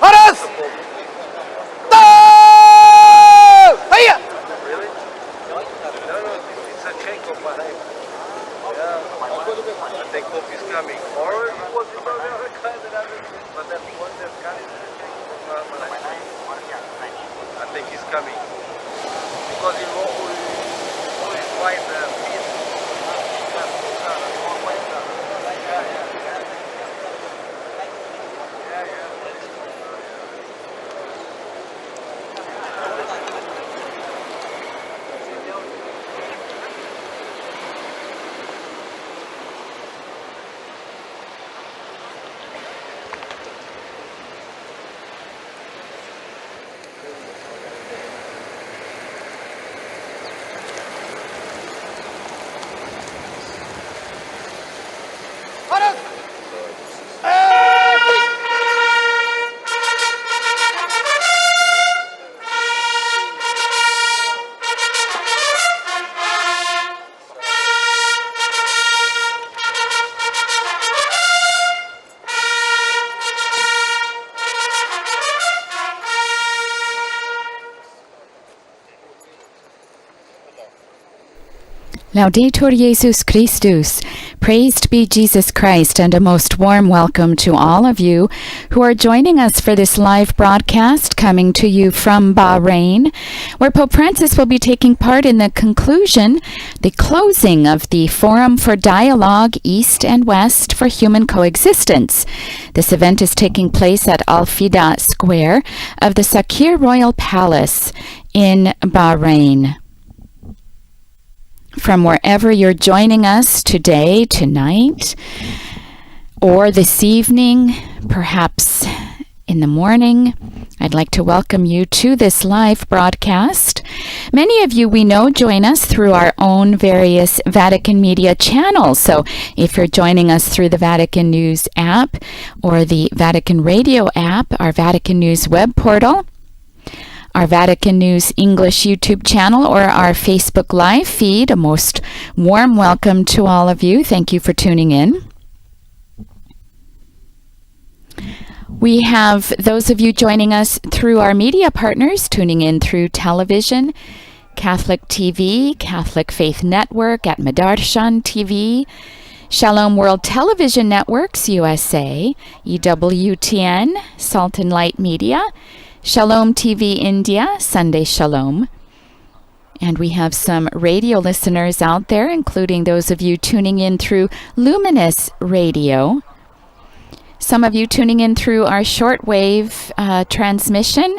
Horas! Hiya! Really? No, it's a check of Bahrain. Yeah. I think Pope is coming. Or it was the other candidate, but that one that's coming is a check of Bahrain. I think he's coming. Because in Morocco, it's quite peaceful. Laudetur Jesus Christus. Praised be Jesus Christ, and a most warm welcome to all of you who are joining us for this live broadcast coming to you from Bahrain, where Pope Francis will be taking part in the closing of the Forum for Dialogue East and West for Human Coexistence. This event is taking place at Al-Fida Square of the Sakhir Royal Palace in Bahrain. From wherever you're joining us today, tonight, or this evening, perhaps in the morning, I'd like to welcome you to this live broadcast. Many of you we know join us through our own various Vatican media channels. So if you're joining us through the Vatican News app or the Vatican Radio app, our Vatican News web portal, our Vatican News English YouTube channel, or our Facebook Live feed, a most warm welcome to all of you. Thank you for tuning in. We have those of you joining us through our media partners, tuning in through television, Catholic TV, Catholic Faith Network at Madarshan TV, Shalom World Television Networks USA, EWTN, Salt and Light Media, Shalom TV India, Sunday Shalom. And we have some radio listeners out there, including those of you tuning in through Luminous Radio. Some of you tuning in through our shortwave transmission,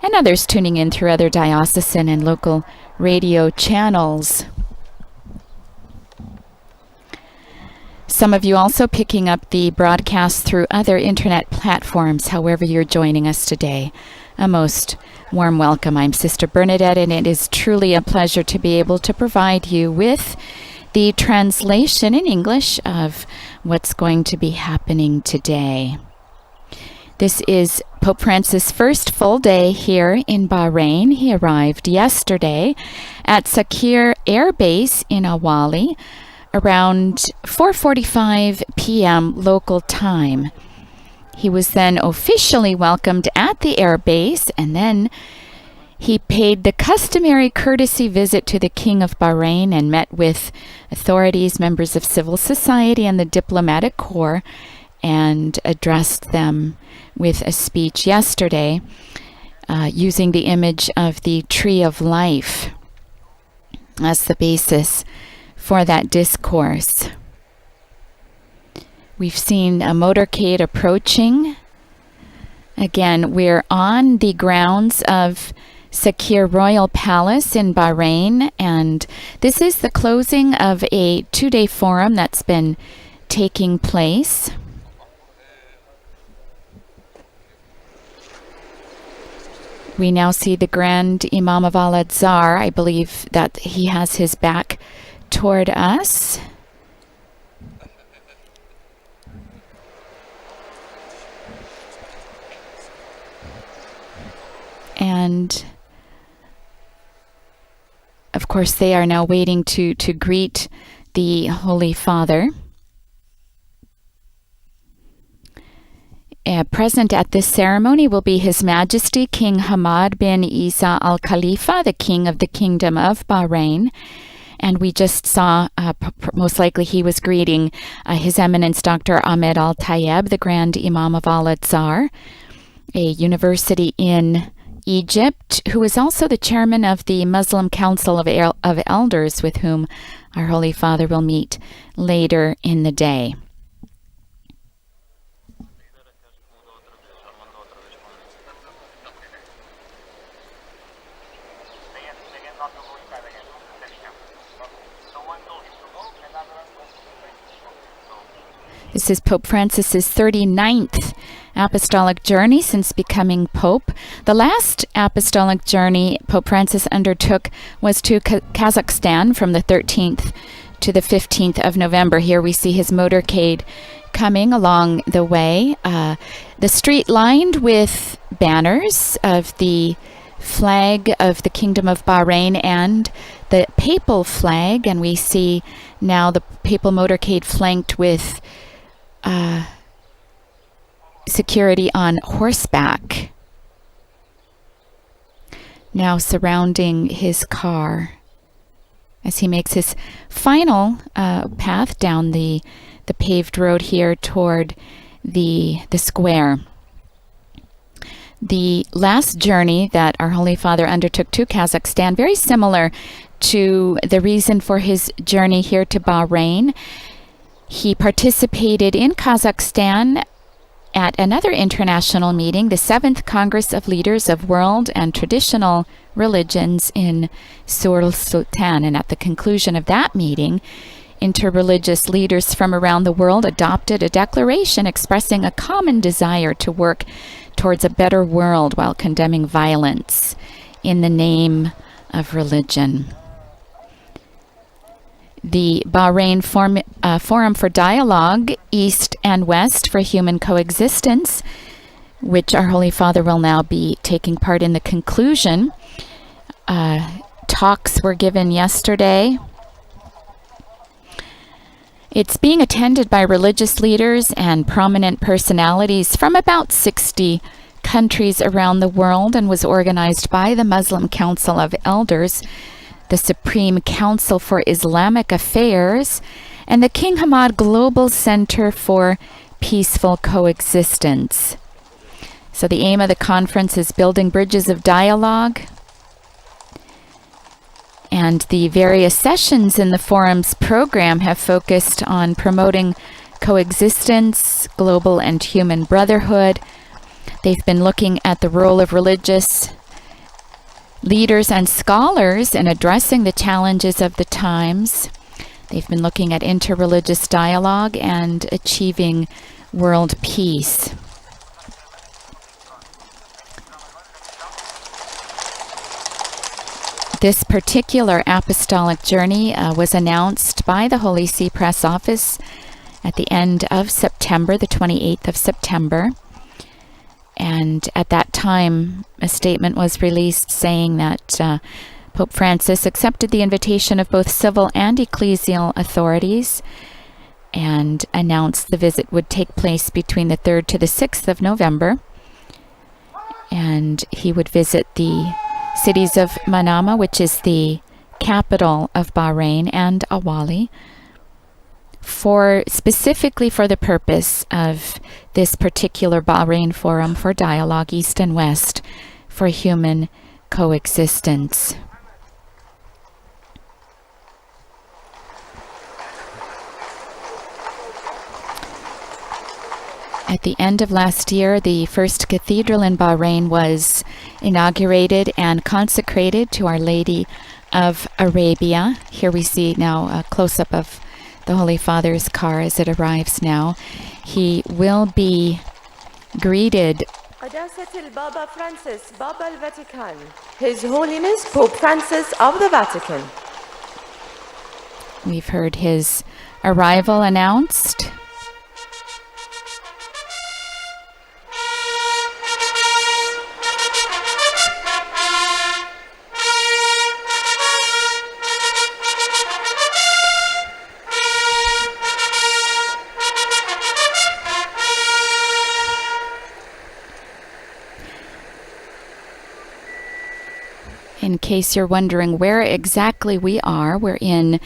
and others tuning in through other diocesan and local radio channels. Some of you also picking up the broadcast through other internet platforms, however you're joining us today. A most warm welcome. I'm Sister Bernadette, and it is truly a pleasure to be able to provide you with the translation in English of what's going to be happening today. This is Pope Francis' first full day here in Bahrain. He arrived yesterday at Sakhir Air Base in Awali around 4:45 p.m. local time. He was then officially welcomed at the air base, and then he paid the customary courtesy visit to the King of Bahrain and met with authorities, members of civil society, and the diplomatic corps, and addressed them with a speech yesterday using the image of the Tree of Life as the basis for that discourse. We've seen a motorcade approaching. Again, we're on the grounds of Sakhir Royal Palace in Bahrain, and this is the closing of a 2-day forum that's been taking place. We now see the Grand Imam of Al-Azhar. I believe that he has his back toward us. And of course, they are now waiting to greet the Holy Father. Present at this ceremony will be His Majesty King Hamad bin Isa Al Khalifa, the King of the Kingdom of Bahrain. And we just saw, most likely he was greeting His Eminence Dr. Ahmed Al Tayeb, the Grand Imam of Al Azhar, a university in Egypt, who is also the chairman of the Muslim Council of Elders, with whom our Holy Father will meet later in the day. This is Pope Francis's 39th apostolic journey since becoming Pope. The last apostolic journey Pope Francis undertook was to Kazakhstan from the 13th to the 15th of November. Here we see his motorcade coming along the way. The street lined with banners of the flag of the Kingdom of Bahrain and the papal flag, and we see now the papal motorcade flanked with security on horseback, now surrounding his car as he makes his final path down the paved road here toward the square. The last journey that our Holy Father undertook to Kazakhstan, very similar to the reason for his journey here to Bahrain. He participated in Kazakhstan at another international meeting, the 7th Congress of Leaders of World and Traditional Religions in Sur-Sultan. And at the conclusion of that meeting, interreligious leaders from around the world adopted a declaration expressing a common desire to work towards a better world while condemning violence in the name of religion. The Bahrain Forum for Dialogue, East and West for Human Coexistence, which our Holy Father will now be taking part in the conclusion. Talks were given yesterday. It's being attended by religious leaders and prominent personalities from about 60 countries around the world and was organized by the Muslim Council of Elders, the Supreme Council for Islamic Affairs, and the King Hamad Global Center for Peaceful Coexistence. So the aim of the conference is building bridges of dialogue, and the various sessions in the forum's program have focused on promoting coexistence, global and human brotherhood. They've been looking at the role of religious leaders and scholars in addressing the challenges of the times. They've been looking at interreligious dialogue and achieving world peace. This particular apostolic journey was announced by the Holy See Press Office at the end of September, the 28th of September. And at that time, a statement was released saying that Pope Francis accepted the invitation of both civil and ecclesial authorities and announced the visit would take place between the 3rd to the 6th of November. And he would visit the cities of Manama, which is the capital of Bahrain, and Awali, specifically for the purpose of this particular Bahrain Forum for Dialogue, East and West, for Human Coexistence. At the end of last year, the first cathedral in Bahrain was inaugurated and consecrated to Our Lady of Arabia. Here we see now a close-up of the Holy Father's car as it arrives now. He will be greeted. Baba Francis, Baba al-Vatican. His Holiness Pope Francis of the Vatican. We've heard his arrival announced. in case you're wondering where exactly we are, we're in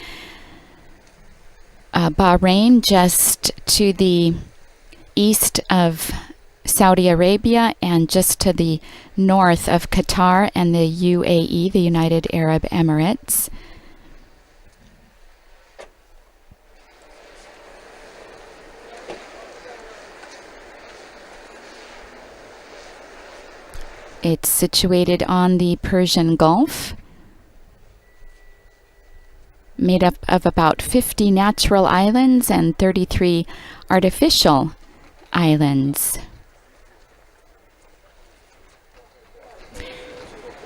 Bahrain, just to the east of Saudi Arabia and just to the north of Qatar and the UAE, the United Arab Emirates. It's situated on the Persian Gulf, made up of about 50 natural islands and 33 artificial islands.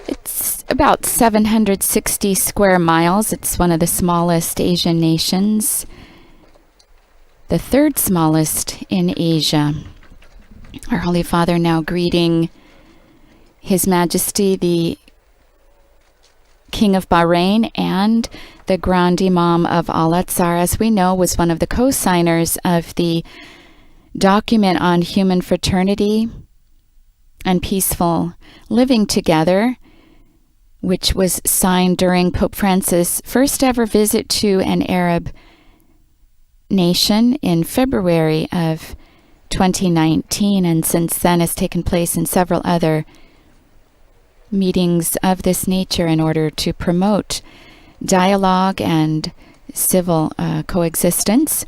It's about 760 square miles. It's one of the smallest Asian nations, the third smallest in Asia. Our Holy Father now greeting His Majesty the King of Bahrain and the Grand Imam of Al-Azhar, as we know, was one of the co-signers of the document on human fraternity and peaceful living together, which was signed during Pope Francis' first ever visit to an Arab nation in February of 2019, and since then has taken place in several other meetings of this nature in order to promote dialogue and civil coexistence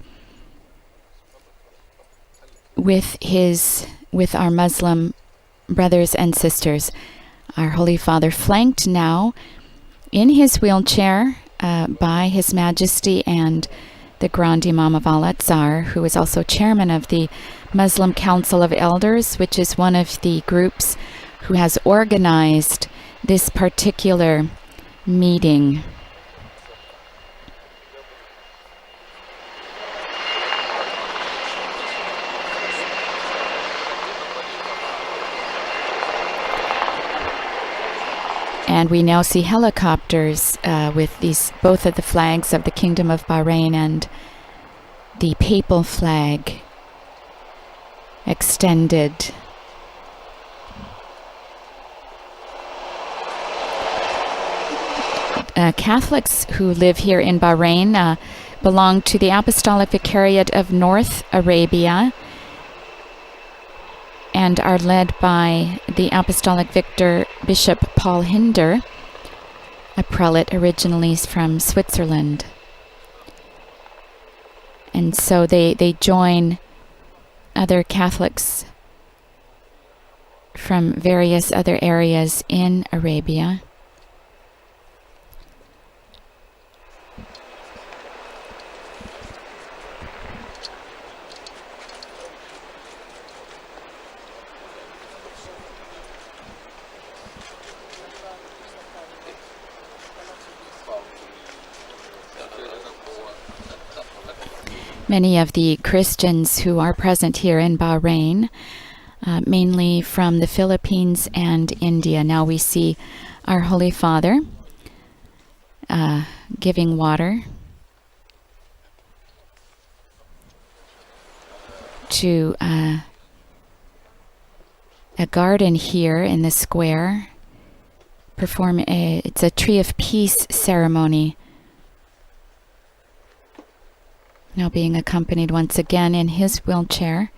with our Muslim brothers and sisters. Our Holy Father flanked now in his wheelchair by His Majesty and the Grand Imam of Al-Azhar, who is also chairman of the Muslim Council of Elders, which is one of the groups who has organized this particular meeting. And we now see helicopters with both of the flags of the Kingdom of Bahrain and the papal flag extended. Catholics who live here in Bahrain belong to the Apostolic Vicariate of North Arabia and are led by the Apostolic Victor Bishop Paul Hinder, a prelate originally from Switzerland. And so they join other Catholics from various other areas in Arabia. Many of the Christians who are present here in Bahrain, mainly from the Philippines and India. Now we see our Holy Father giving water to a garden here in the square. It's a Tree of Peace ceremony. Now being accompanied once again in his wheelchair.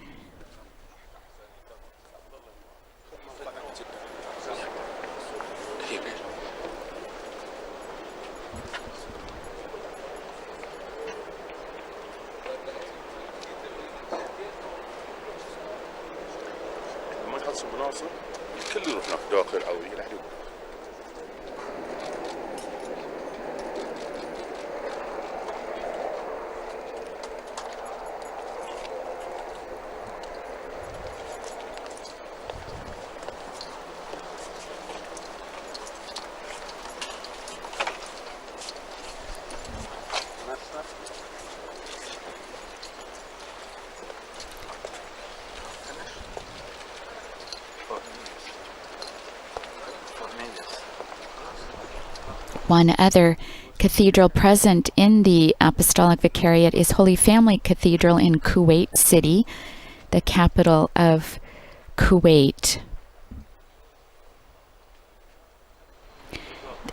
One other cathedral present in the Apostolic Vicariate is Holy Family Cathedral in Kuwait City, the capital of Kuwait.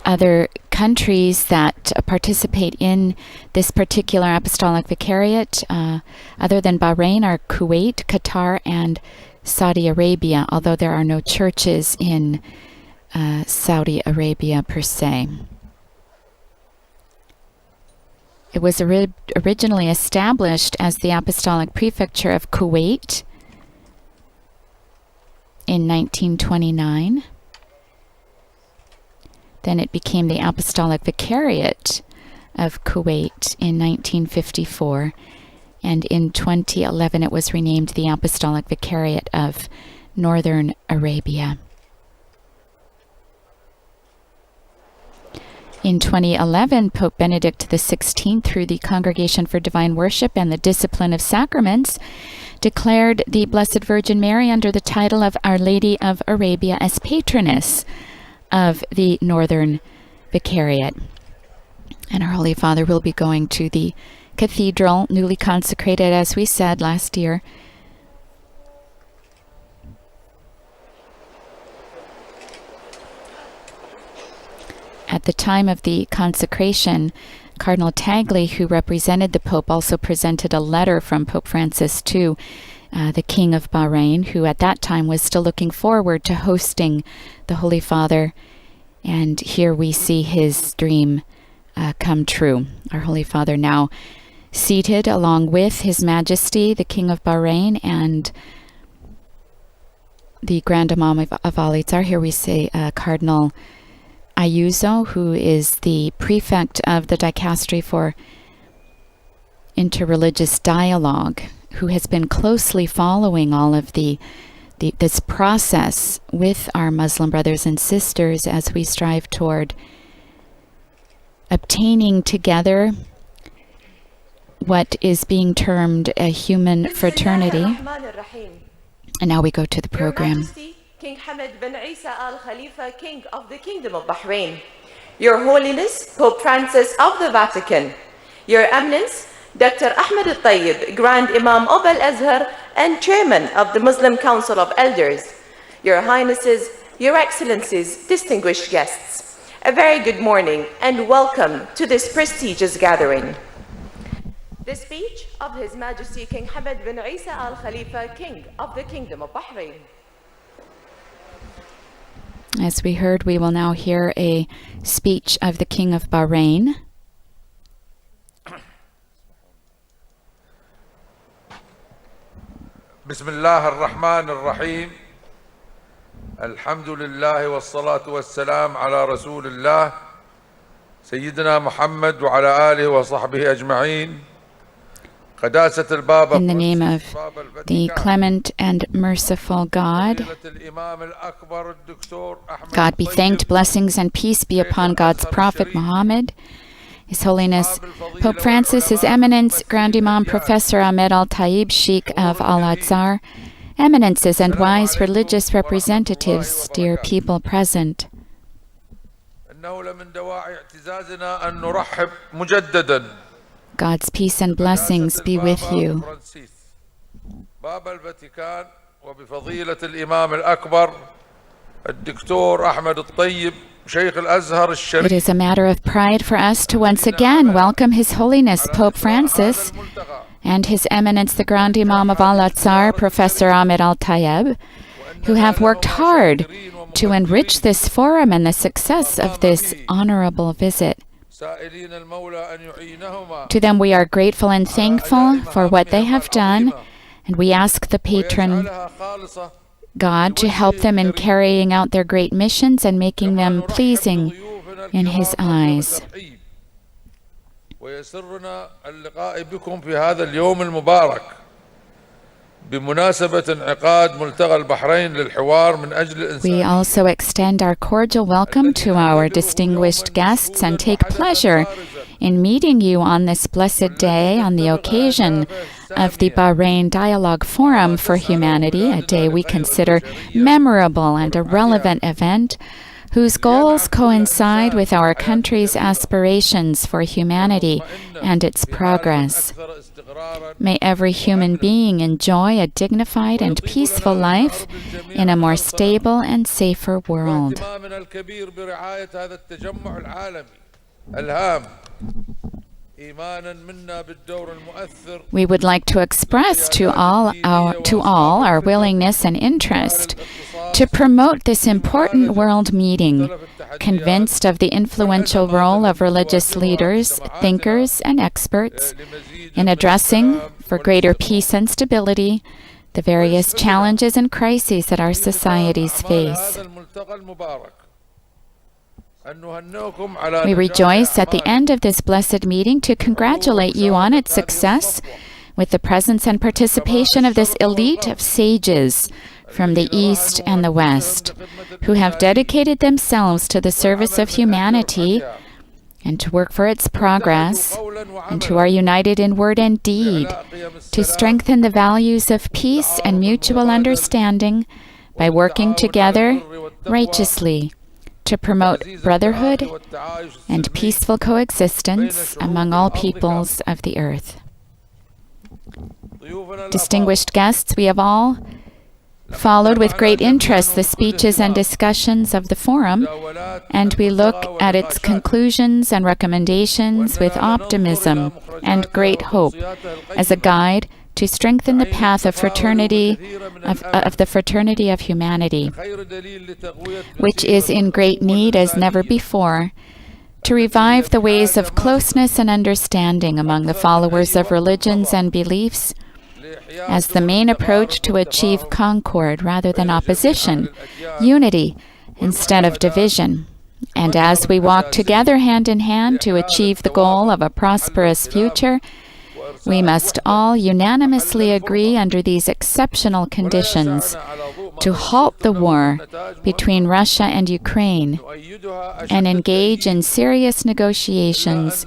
other countries that participate in this particular apostolic vicariate, other than Bahrain, are Kuwait, Qatar, and Saudi Arabia, although there are no churches in Saudi Arabia per se. It was originally established as the Apostolic Prefecture of Kuwait in 1929. Then it became the Apostolic Vicariate of Kuwait in 1954. And in 2011 it was renamed the Apostolic Vicariate of Northern Arabia. In 2011, Pope Benedict XVI, through the Congregation for Divine Worship and the Discipline of Sacraments, declared the Blessed Virgin Mary under the title of Our Lady of Arabia as patroness of the Northern Vicariate. And our Holy Father will be going to the cathedral, newly consecrated, as we said last year. At the time of the consecration, Cardinal Tagley, who represented the Pope, also presented a letter from Pope Francis to the King of Bahrain, who at that time was still looking forward to hosting the Holy Father. And here we see his dream come true. Our Holy Father now seated along with His Majesty, the King of Bahrain, and the Grand Imam of Al-Fida. Here we see Cardinal Ayuso, who is the prefect of the Dicastery for Interreligious Dialogue, who has been closely following all of this process with our Muslim brothers and sisters as we strive toward obtaining together what is being termed a human fraternity. And now we go to the program. King Hamad bin Isa Al Khalifa, King of the Kingdom of Bahrain, Your Holiness Pope Francis of the Vatican, Your Eminence Dr. Ahmed Al-Tayyib, Grand Imam of Al-Azhar and Chairman of the Muslim Council of Elders, Your Highnesses, Your Excellencies, distinguished guests, a very good morning and welcome to this prestigious gathering. The speech of His Majesty King Hamad bin Isa Al Khalifa, King of the Kingdom of Bahrain. As we heard, we will now hear a speech of the King of Bahrain. بسم الله الرحمن الرحيم الحمد لله والصلاة والسلام على رسول الله سيدنا محمد وعلى آله وصحبه أجمعين. In the name of the clement and merciful God, God be thanked, blessings and peace be upon God's Prophet Muhammad, His Holiness Pope Francis, His Eminence Grand Imam Professor Ahmed Al-Tayyib, Sheikh of Al-Azhar, Eminences and wise religious representatives, dear people present. God's peace and blessings be with you. It is a matter of pride for us to once again welcome His Holiness Pope Francis and His Eminence the Grand Imam of Al-Azhar, Professor Ahmed Al-Tayyib, who have worked hard to enrich this forum and the success of this honorable visit. To them we are grateful and thankful for what they have done, and we ask the patron God to help them in carrying out their great missions and making them pleasing in His eyes. We also extend our cordial welcome to our distinguished guests and take pleasure in meeting you on this blessed day on the occasion of the Bahrain Dialogue Forum for Humanity, a day we consider memorable and a relevant event whose goals coincide with our country's aspirations for humanity and its progress. May every human being enjoy a dignified and peaceful life in a more stable and safer world. We would like to express to all our willingness and interest to promote this important world meeting, convinced of the influential role of religious leaders, thinkers, and experts in addressing, for greater peace and stability, the various challenges and crises that our societies face. We rejoice at the end of this blessed meeting to congratulate you on its success with the presence and participation of this elite of sages from the East and the West, who have dedicated themselves to the service of humanity and to work for its progress, and who are united in word and deed to strengthen the values of peace and mutual understanding by working together righteously to promote brotherhood and peaceful coexistence among all peoples of the earth. Distinguished guests, we have all followed with great interest the speeches and discussions of the forum, and we look at its conclusions and recommendations with optimism and great hope as a guide to strengthen the path of fraternity, of the fraternity of humanity, which is in great need as never before, to revive the ways of closeness and understanding among the followers of religions and beliefs as the main approach to achieve concord rather than opposition, unity instead of division. And as we walk together hand in hand to achieve the goal of a prosperous future, we must all unanimously agree under these exceptional conditions to halt the war between Russia and Ukraine and engage in serious negotiations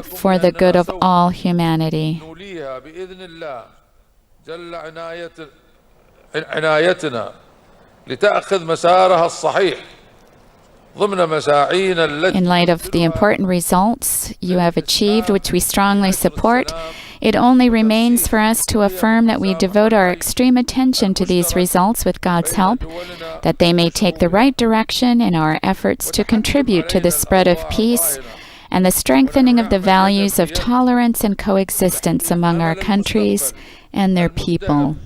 for the good of all humanity. In light of the important results you have achieved, which we strongly support, it only remains for us to affirm that we devote our extreme attention to these results with God's help, that they may take the right direction in our efforts to contribute to the spread of peace and the strengthening of the values of tolerance and coexistence among our countries and their people.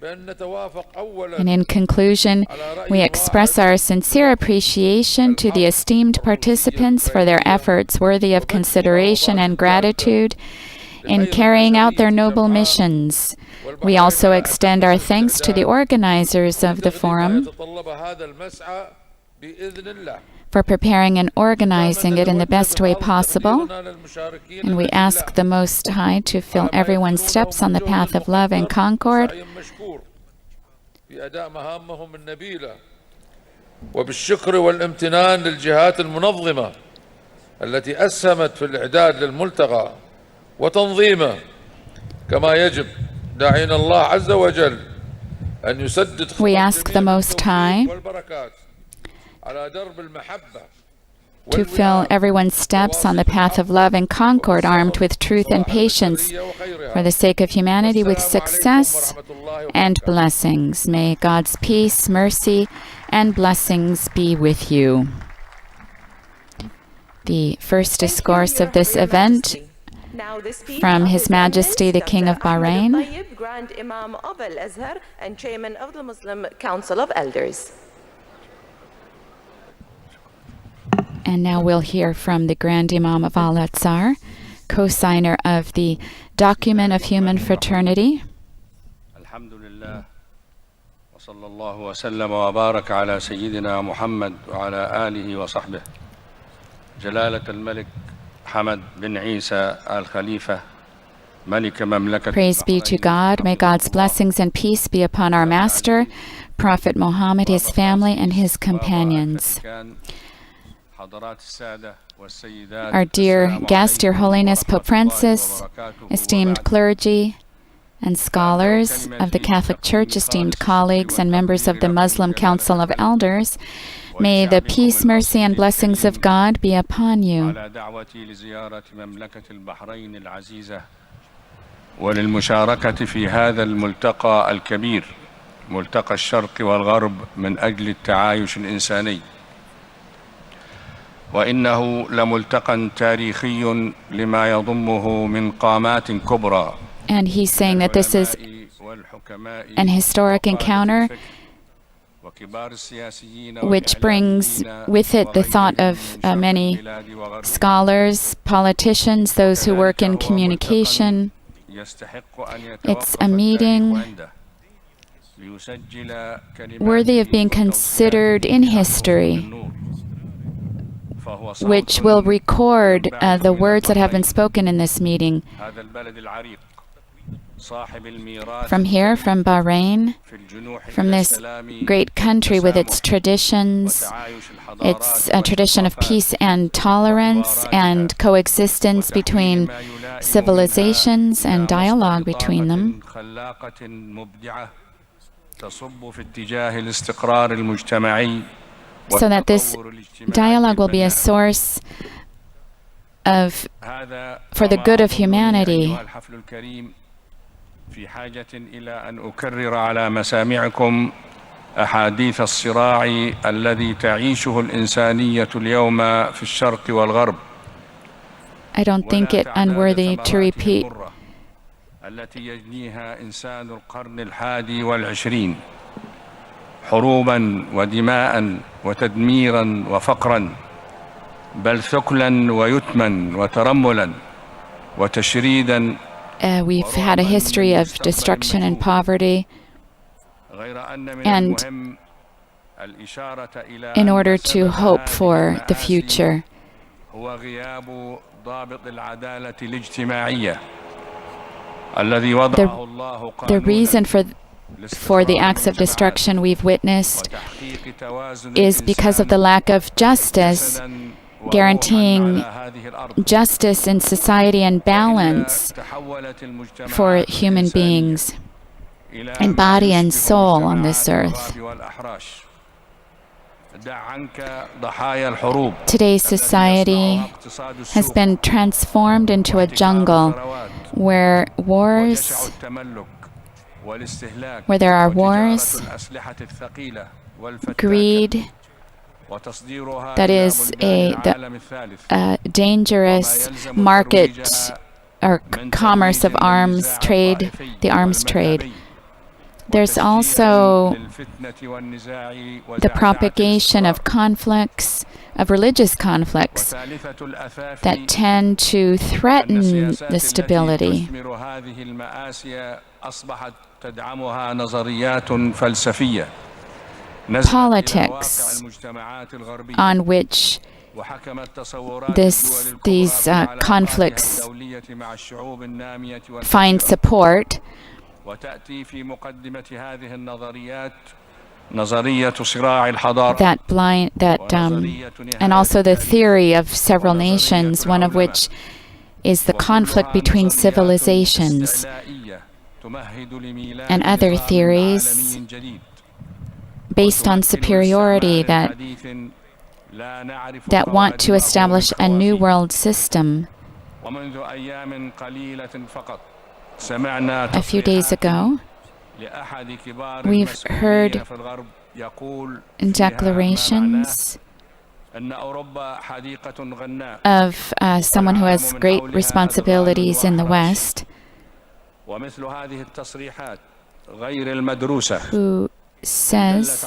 And in conclusion, we express our sincere appreciation to the esteemed participants for their efforts worthy of consideration and gratitude in carrying out their noble missions. We also extend our thanks to the organizers of the forum for preparing and organizing it in the best way possible. And we ask the Most High to fill everyone's steps on the path of love and concord. وبالشكر والامتنان للجهات المنظمة التي أسهمت في الإعداد للملتقى وتنظيمه كما يجب داعين الله عز وجل أن يسدد We ask the Most High to fill everyone's steps on the path of love and concord, armed with truth and patience, for the sake of humanity, with success and blessings. May God's peace, mercy, and blessings be with you. The first discourse of this event from His Majesty the King of Bahrain, Grand Imam of Al-Azhar and Chairman of the Muslim Council of Elders. And now we'll hear from the Grand Imam of Al-Azhar, co-signer of the Document of Human Fraternity. Alhamdulillah, wa sallallahu wa sallam wa barak ala Sayyidina Muhammad wa ala alihi wa sahbihi. Jalalat al-Malik Hamad bin Isa al-Khalifa, Malik Mamlakat. Praise be to God. May God's blessings and peace be upon our Master, Prophet Muhammad, his family, and his companions. Our dear guest, Your Holiness Pope Francis, esteemed clergy and scholars of the Catholic Church, esteemed colleagues and members of the Muslim Council of Elders, may the peace, mercy, and blessings of God be upon you. وللمشاركة في هذا الملتقى الكبير، ملتقى الشرق والغرب من أجل التعايش الإنساني. وإنه لملتقى تاريخي لما يضمه من قامات كبرى. And he's saying that this is an historic encounter which brings with it the thought of many scholars, politicians, those who work in communication. It's a meeting worthy of being considered in history, which will record the words that have been spoken in this meeting. From here, from Bahrain, from this great country with its traditions, its a tradition of peace and tolerance and coexistence between civilizations and dialogue between them, so that this dialogue will be a source for the good of humanity. في حاجة إلى أن أكرر على مسامعكم أحاديث الصراع الذي تعيشه الإنسانية اليوم في الشرق والغرب. I don't think it unworthy to repeat التي يجنيها إنسان القرن الحادي والعشرين، حروبا ودماء وتدميرا وفقرا، بل ثكلا ويتما وترملا وتشريدا. We've had a history of destruction and poverty, and in order to hope for the future, the reason for the acts of destruction we've witnessed is because of the lack of justice, guaranteeing justice in society and balance for human beings in body and soul on this earth. Today's society has been transformed into a jungle where there are wars, greed, that is a dangerous market or commerce of arms trade, the arms trade. There's also the propagation of conflicts, of religious conflicts, that tend to threaten the stability. Politics on which these conflicts find support, and also the theory of several nations, one of which is the conflict between civilizations, and other theories based on superiority that want to establish a new world system. A few days ago, we've heard declarations of someone who has great responsibilities in the West, who says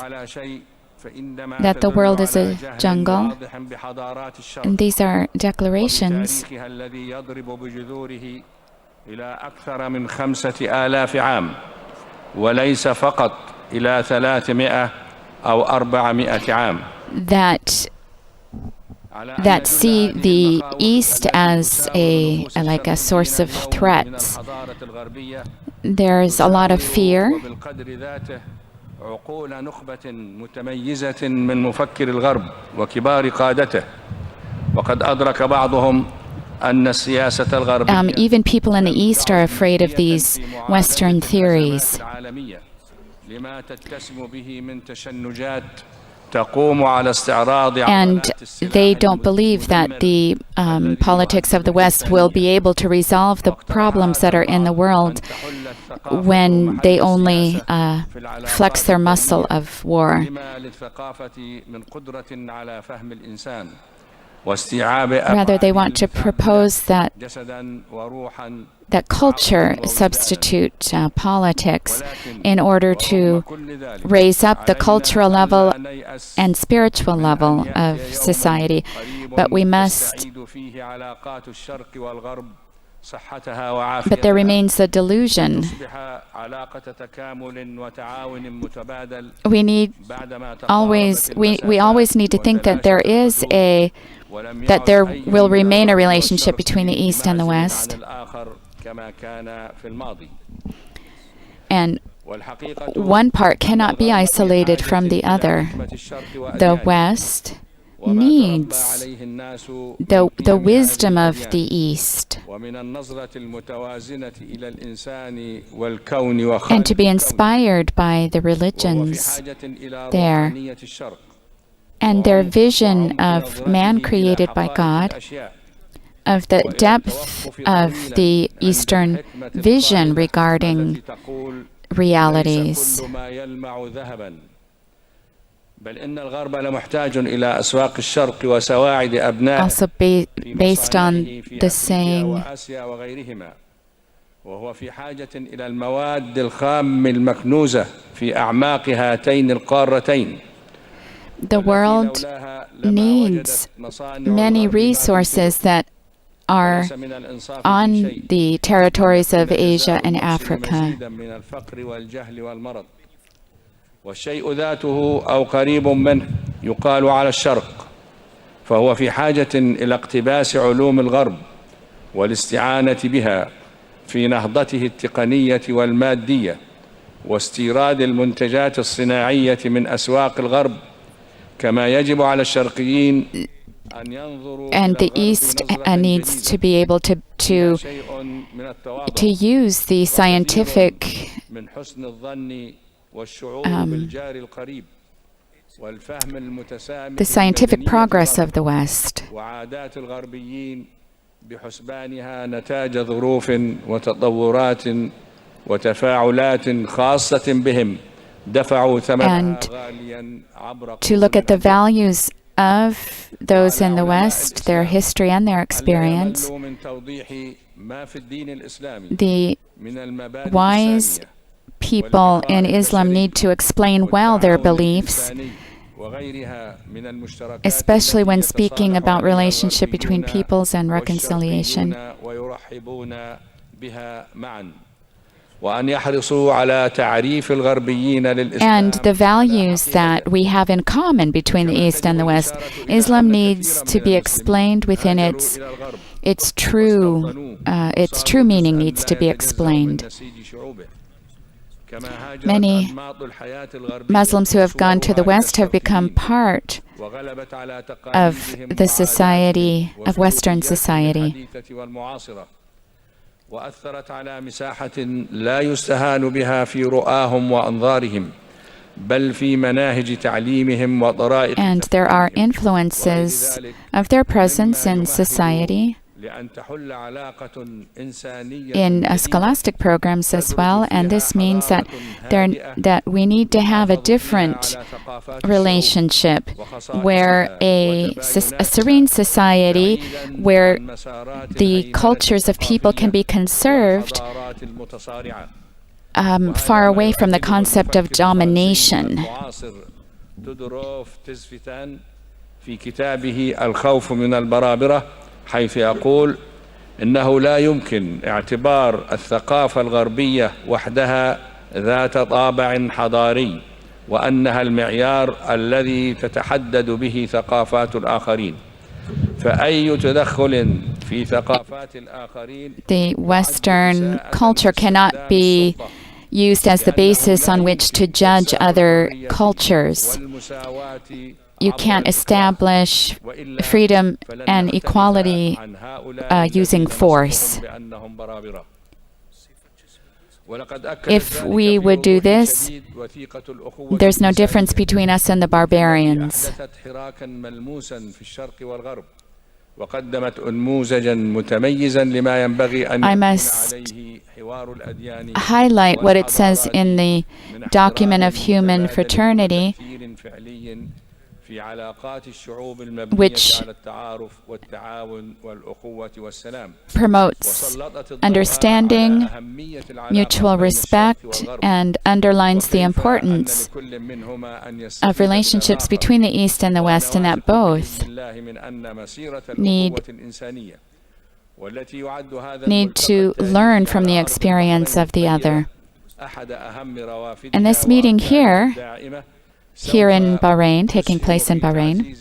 that the world is a jungle, and these are declarations that see the East as like a source of threats. There's a lot of fear. Even people in the East are afraid of these Western theories. And they don't believe that the politics of the West will be able to resolve the problems that are in the world when they only flex their muscle of war. Rather, they want to propose that culture substitute politics in order to raise up the cultural level and spiritual level of society. But we must. But there remains a delusion. We always need to think that there will remain a relationship between the East and the West. And one part cannot be isolated from the other. The West needs the wisdom of the East and to be inspired by the religions there and their vision of man created by God, of the depth of the Eastern vision regarding realities. Also based on the saying, وهو في حاجة إلى المواد الخام المكنوزة في أعماق هاتين القارتين. The world needs many resources that are on the territories of Asia and Africa. والشيء ذاته أو قريب منه يقال على الشرق، فهو في حاجة إلى اقتباس علوم الغرب والاستعانة بها في نهضته التقنية والمادية واستيراد المنتجات الصناعية من أسواق الغرب، كما يجب على الشرقيين أن ينظروا. And the East needs to be able to use the scientific the scientific progress of the West. بحسبانها نتاج ظروف وتطورات وتفاعلات خاصة بهم دفعوا ثمنها غاليا عبر. To look at the values of those in the West, their history and their experience, the wise people in Islam need to explain well their beliefs, especially when speaking about relationship between peoples and reconciliation. And the values that we have in common between the East and the West, Islam needs to be explained within its true meaning needs to be explained. Many Muslims who have gone to the West have become part of the society, of Western society. And there are influences of their presence in society, in scholastic programs as well, and this means that we need to have a different relationship, where a serene society where the cultures of people can be conserved, far away from the concept of domination. حيث يقول إنه لا يمكن اعتبار الثقافة الغربية وحدها ذات طابع حضاري وأنها المعيار الذي تتحدد به ثقافات الآخرين فأي تدخل في ثقافات الآخرين. The Western culture cannot be used as the basis on which to judge other cultures. You can't establish freedom and equality using force. If we would do this, there's no difference between us and the barbarians. I must highlight what it says in the document of human fraternity, which promotes understanding, mutual respect, and underlines the importance of relationships between the East and the West, and that both need to learn from the experience of the other. And this meeting here in Bahrain, taking place in Bahrain,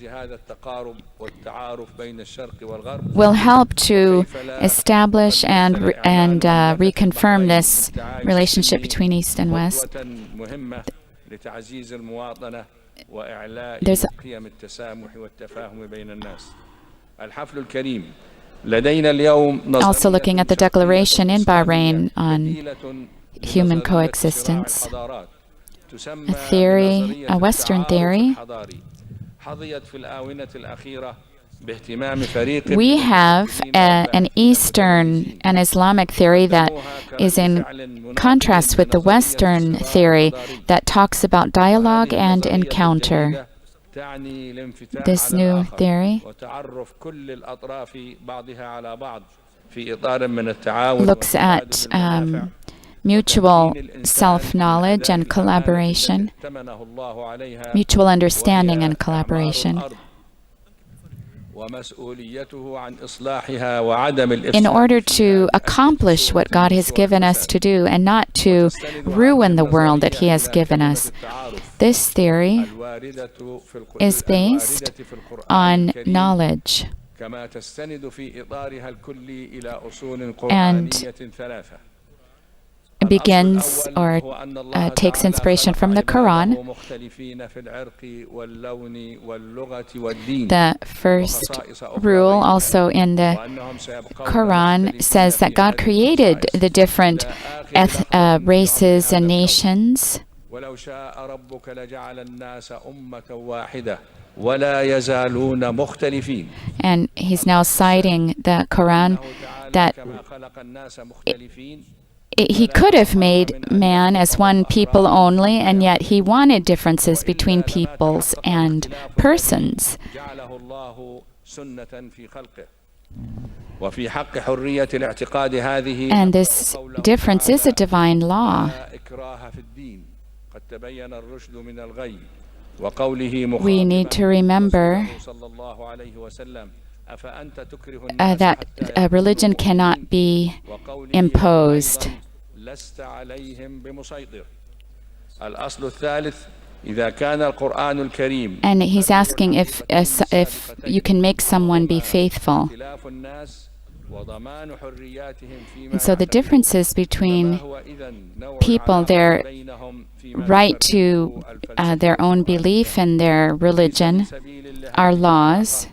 will help to establish and reconfirm this relationship between East and West. There's also looking at the declaration in Bahrain on human coexistence. A theory, a Western theory. We have an Eastern and Islamic theory that is in contrast with the Western theory that talks about dialogue and encounter. This new theory looks at mutual self-knowledge and collaboration, mutual understanding and collaboration. In order to accomplish what God has given us to do and not to ruin the world that He has given us, this theory is based on knowledge and begins or takes inspiration from the Quran. The first rule also in the Quran says that God created the different races and nations. And he's now citing the Quran that He could have made man as one people only, and yet He wanted differences between peoples and persons. And this difference is a divine law. We need to remember that religion cannot be imposed. And he's asking if you can make someone be faithful. And so the differences between people, their right to their own belief and their religion, are laws.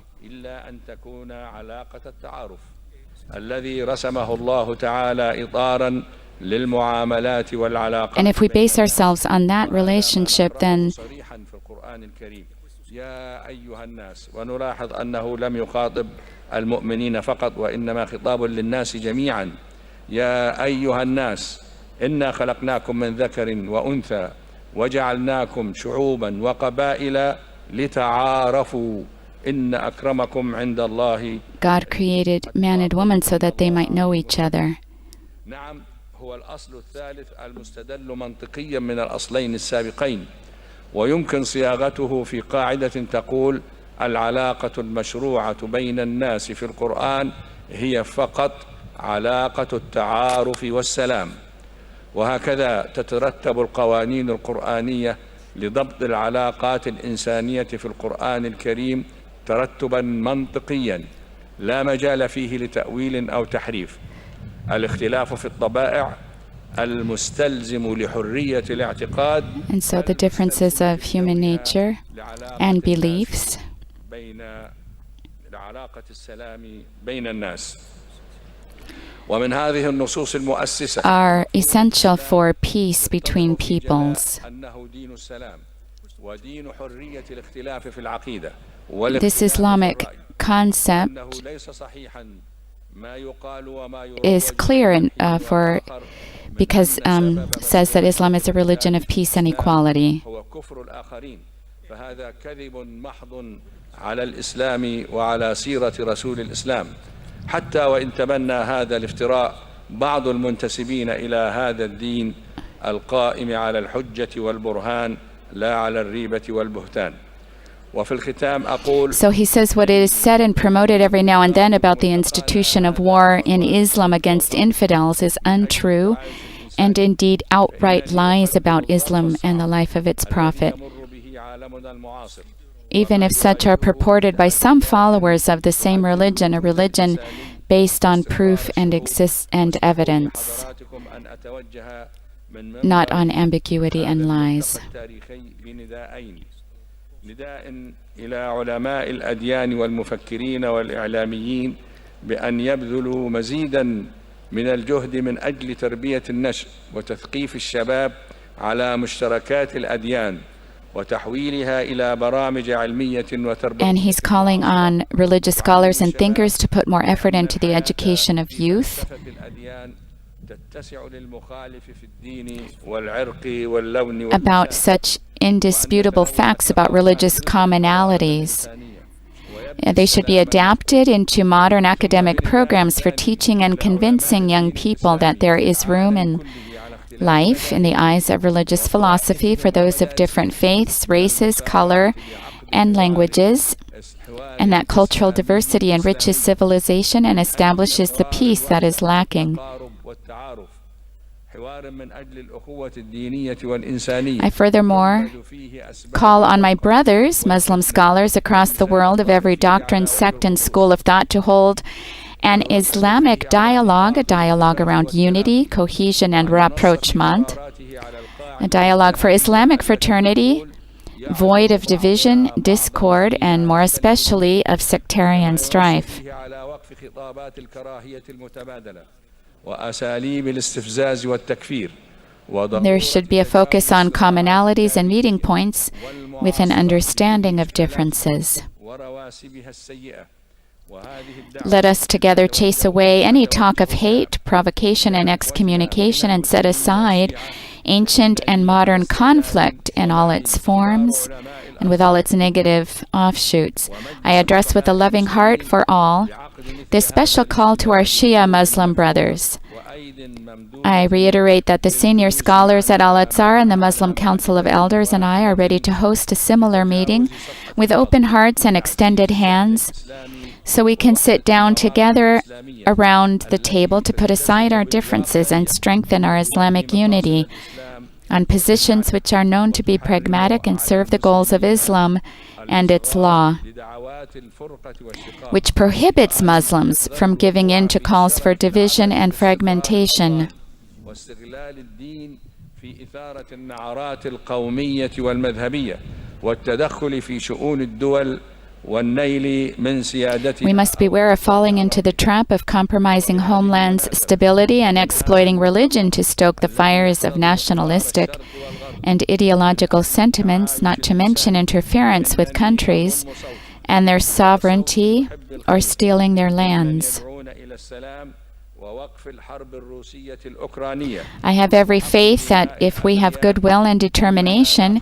And if we base ourselves on that relationship, then المؤمنين فقط وإنما خطاب للناس جميعا يا أيها الناس إنا خلقناكم من ذكر وأنثى وجعلناكم شعوبا وقبائل لتعارفوا إن أكرمكم عند الله. God created man and woman so that they might know each other. نعم هو الأصل الثالث المستدل منطقيا من الأصلين السابقين ويمكن صياغته في قاعدة تقول العلاقة المشروعة بين الناس في القرآن هي فقط علاقة التعارف والسلام وهكذا تترتب القوانين القرآنية لضبط العلاقات الإنسانية في القرآن الكريم ترتبا منطقيا لا مجال فيه لتأويل أو تحريف. الاختلاف في الطبائع المستلزم لحرية الاعتقاد. And so the differences of human nature and beliefs ومن هذه النصوص المؤسسة are essential for peace between peoples. أنه دين السلام ودين حرية الاختلاف في العقيدة This Islamic concept أنه ليس صحيحا ما يقال وما is clear because says that Islam is a religion of peace and equality. هو كفر الآخرين فهذا كذب محض على الإسلام وعلى سيرة رسول الإسلام حتى وإن تبنى هذا الافتراء بعض المنتسبين إلى هذا الدين القائم على الحجة والبرهان لا على الريبة والبهتان. وفي الختام أقول So he says what is said and promoted every now and then about the institution of war in Islam against infidels is untrue and indeed outright lies about Islam and the life of its prophet. Even if such are purported by some followers of the same religion, a religion based on proof and evidence, not on ambiguity and lies. نداء إلى علماء الأديان والمفكرين والإعلاميين بأن يبذلوا مزيدا من الجهد من أجل تربية النشء وتثقيف الشباب على مشتركات الأديان وتحويلها إلى برامج علمية وتربوية. And he's calling on religious scholars and thinkers to put more effort into the education of youth about such indisputable facts about religious commonalities. They should be adapted into modern academic programs for teaching and convincing young people that there is room in life in the eyes of religious philosophy for those of different faiths, races, color, and languages, and that cultural diversity enriches civilization and establishes the peace that is lacking. I furthermore call on my brothers, Muslim scholars across the world of every doctrine, sect, and school of thought to hold an Islamic dialogue, a dialogue around unity, cohesion, and rapprochement, a dialogue for Islamic fraternity, void of division, discord, and more especially of sectarian strife. There should be a focus on commonalities and meeting points with an understanding of differences. Let us together chase away any talk of hate, provocation, and excommunication and set aside ancient and modern conflict in all its forms and with all its negative offshoots. I address with a loving heart for all this special call to our Shia Muslim brothers. I reiterate that the senior scholars at Al-Azhar and the Muslim Council of Elders and I are ready to host a similar meeting with open hearts and extended hands so we can sit down together around the table to put aside our differences and strengthen our Islamic unity on positions which are known to be pragmatic and serve the goals of Islam and its law, which prohibits Muslims from giving in to calls for division and fragmentation. We must beware of falling into the trap of compromising homeland's stability and exploiting religion to stoke the fires of nationalistic and ideological sentiments, not to mention interference with countries and their sovereignty or stealing their lands. I have every faith that if we have goodwill and determination,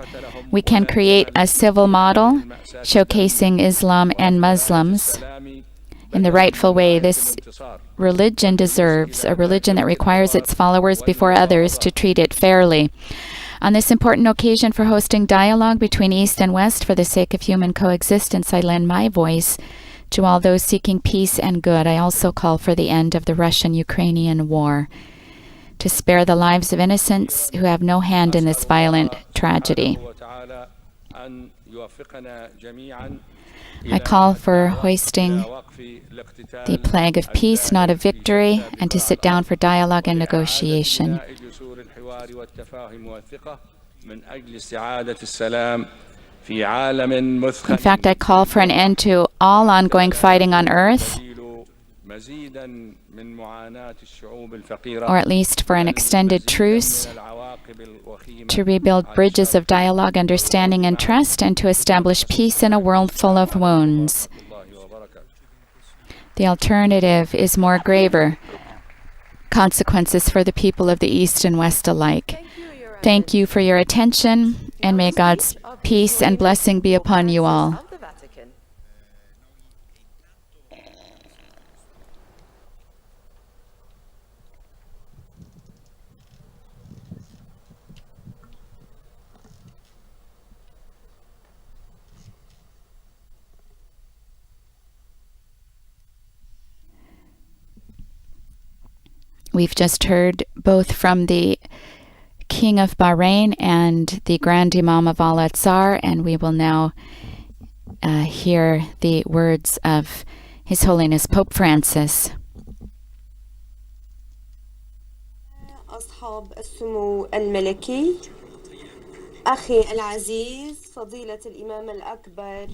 we can create a civil model showcasing Islam and Muslims in the rightful way this religion deserves, a religion that requires its followers before others to treat it fairly. On this important occasion for hosting dialogue between East and West for the sake of human coexistence, I lend my voice to all those seeking peace and good. I also call for the end of the Russian-Ukrainian war, to spare the lives of innocents who have no hand in this violent tragedy. I call for hoisting the flag of peace, not of victory, and to sit down for dialogue and negotiation. In fact, I call for an end to all ongoing fighting on earth or at least for an extended truce, to rebuild bridges of dialogue, understanding, and trust, and to establish peace in a world full of wounds. The alternative is more graver consequences for the people of the East and West alike. Thank you for your attention, and may God's peace and blessing be upon you all. We've just heard both from the King of Bahrain and the Grand Imam of Al-Azhar, and we will now hear the words of His Holiness Pope Francis. أصحاب السمو الملكي، أخي العزيز فضيلة الإمام الأكبر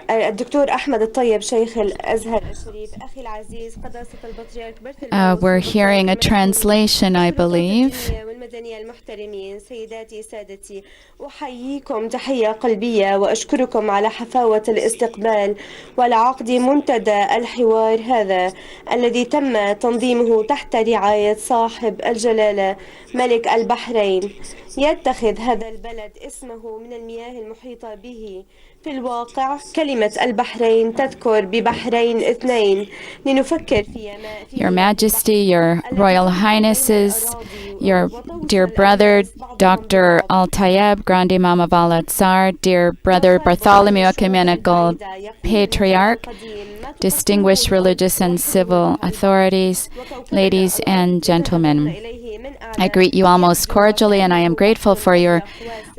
الدكتور أحمد الطيب شيخ الأزهر الشريف، أخي العزيز قداسة البطريرك We're hearing a translation, I believe. والمدنية المحترمين، سيداتي سادتي، أحييكم تحية قلبية وأشكركم على حفاوة الاستقبال والعقد منتدى الحوار هذا الذي تم تنظيمه تحت رعاية صاحب الجلالة ملك البحرين. يتخذ هذا البلد اسمه من المياه المحيطة به. في الواقع كلمة البحرين تذكر ببحرين اثنين لنفكر في Your Majesty, Your Royal Highnesses, your dear brother, Dr. Al-Tayyib, Grand Imam of Al-Azhar, dear brother Bartholomew, Ecumenical Patriarch, distinguished religious and civil authorities, ladies and gentlemen. I greet you all most cordially, and I am grateful for your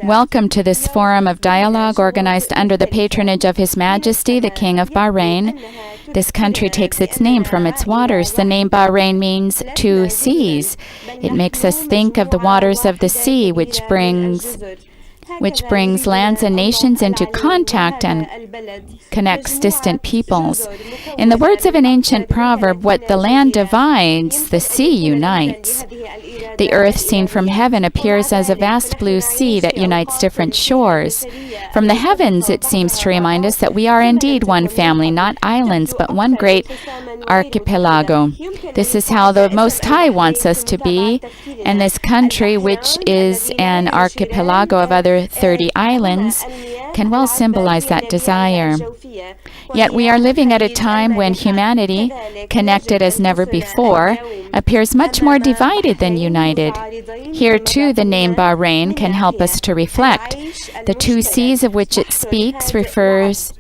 welcome to this forum of dialogue organized under the patronage of His Majesty, the King of Bahrain. This country takes its name from its waters. The name Bahrain means two seas. It makes us think of the waters of the sea, which brings lands and nations into contact and connects distant peoples. In the words of an ancient proverb, what the land divides, the sea unites. The earth seen from heaven appears as a vast blue sea that unites different shores. From the heavens, it seems to remind us that we are indeed one family, not islands, but one great archipelago. This is how the Most High wants us to be, and this country, which is an archipelago of other 30 islands, can well symbolize that desire. Yet we are living at a time when humanity, connected as never before, appears much more divided than united. Here too the name Bahrain can help us to reflect. The two seas of which it speaks refers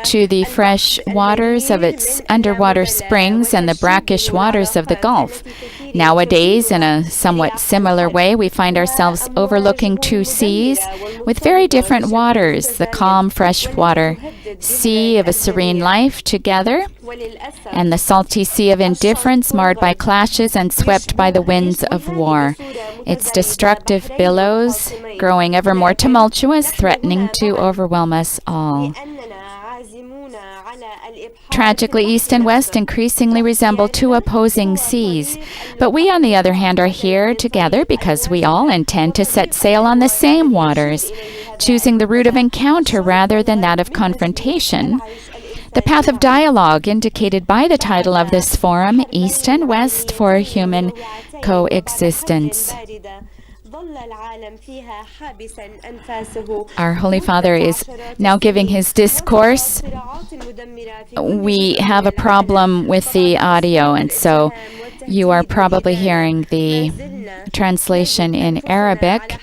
to the fresh waters of its underwater springs and the brackish waters of the Gulf. Nowadays, in a somewhat similar way, we find ourselves overlooking two seas with very different waters, the calm, freshwater sea of a serene life together, and the salty sea of indifference marred by clashes and swept by the winds of war. Its destructive billows growing ever more tumultuous, threatening to overwhelm us all. Tragically, East and West increasingly resemble two opposing seas. But we, on the other hand, are here together because we all intend to set sail on the same waters, choosing the route of encounter rather than that of confrontation. The path of dialogue indicated by the title of this forum, East and West for Human Coexistence. Our Holy Father is now giving his discourse. We have a problem with the audio, and so you are probably hearing the translation in Arabic.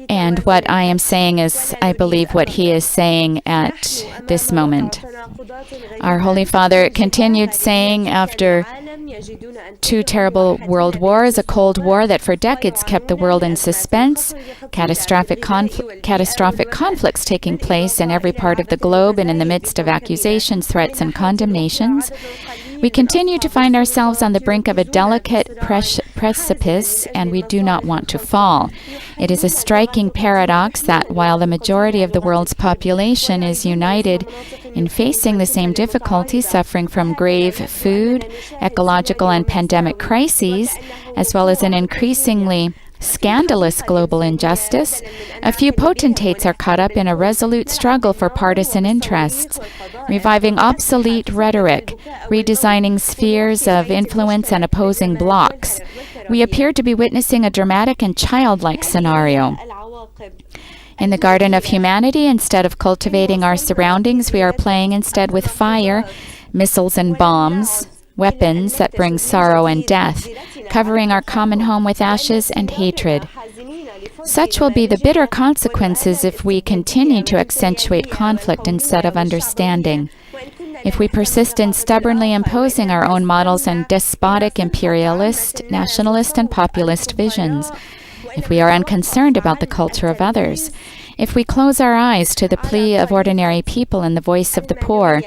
And what I am saying is, I believe, what he is saying at this moment. Our Holy Father continued saying, after two terrible world wars, a Cold War that for decades kept the world in suspense, catastrophic conflicts taking place in every part of the globe and in the midst of accusations, threats, and condemnations, We continue to find ourselves on the brink of a delicate precipice, and we do not want to fall. It is a striking paradox that while the majority of the world's population is united in facing the same difficulties, suffering from grave food, ecological and pandemic crises, as well as an increasingly scandalous global injustice, a few potentates are caught up in a resolute struggle for partisan interests, reviving obsolete rhetoric, redesigning spheres of influence and opposing blocs. We appear to be witnessing a dramatic and childlike scenario. In the Garden of Humanity, instead of cultivating our surroundings, we are playing instead with fire, missiles and bombs, weapons that bring sorrow and death, covering our common home with ashes and hatred. Such will be the bitter consequences if we continue to accentuate conflict instead of understanding. If we persist in stubbornly imposing our own models and despotic imperialist, nationalist, and populist visions, if we are unconcerned about the culture of others, if we close our eyes to the plea of ordinary people and the voice of the poor,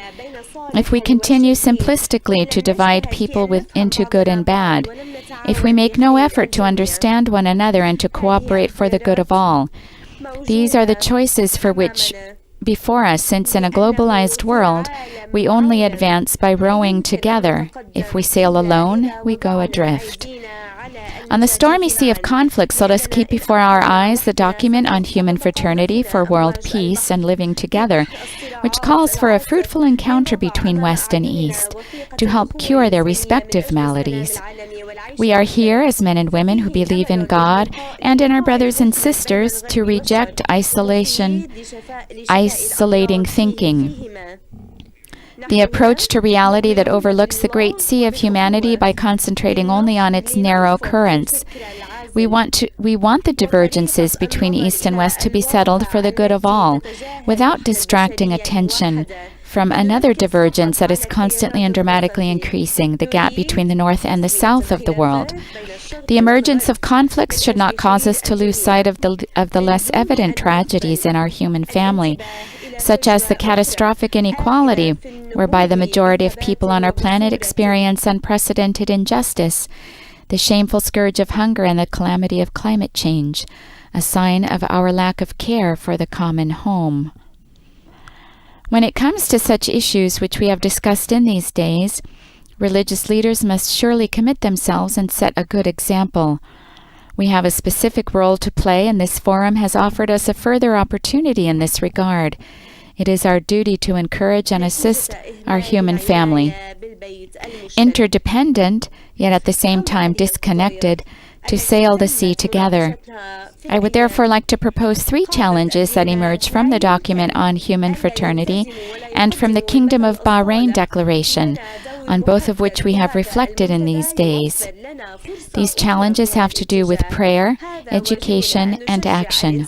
if we continue simplistically to divide people into good and bad, if we make no effort to understand one another and to cooperate for the good of all, these are the choices for which before us, since in a globalized world, we only advance by rowing together. If we sail alone, we go adrift. On the stormy sea of conflicts, let us keep before our eyes the document on human fraternity for world peace and living together, which calls for a fruitful encounter between West and East to help cure their respective maladies. We are here as men and women who believe in God and in our brothers and sisters to reject isolating thinking. The approach to reality that overlooks the great sea of humanity by concentrating only on its narrow currents. We want the divergences between East and West to be settled for the good of all, without distracting attention from another divergence that is constantly and dramatically increasing, the gap between the North and the South of the world. The emergence of conflicts should not cause us to lose sight of the less evident tragedies in our human family, such as the catastrophic inequality, whereby the majority of people on our planet experience unprecedented injustice, the shameful scourge of hunger, and the calamity of climate change, a sign of our lack of care for the common home. When it comes to such issues which we have discussed in these days, religious leaders must surely commit themselves and set a good example. We have a specific role to play, and this forum has offered us a further opportunity in this regard. It is our duty to encourage and assist our human family. Interdependent, yet at the same time disconnected, to sail the sea together. I would therefore like to propose 3 challenges that emerge from the document on human fraternity and from the Kingdom of Bahrain Declaration, on both of which we have reflected in these days. These challenges have to do with prayer, education, and action.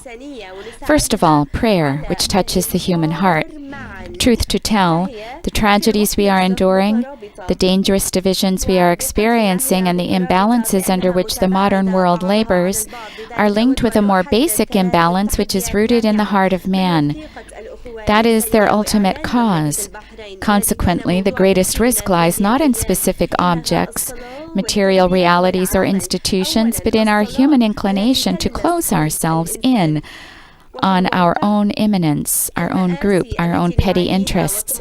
First of all, prayer, which touches the human heart. Truth to tell, the tragedies we are enduring, the dangerous divisions we are experiencing, and the imbalances under which the modern world labors are linked with a more basic imbalance which is rooted in the heart of man. That is their ultimate cause. Consequently, the greatest risk lies not in specific objects, material realities, or institutions, but in our human inclination to close ourselves in on our own immanence, our own group, our own petty interests.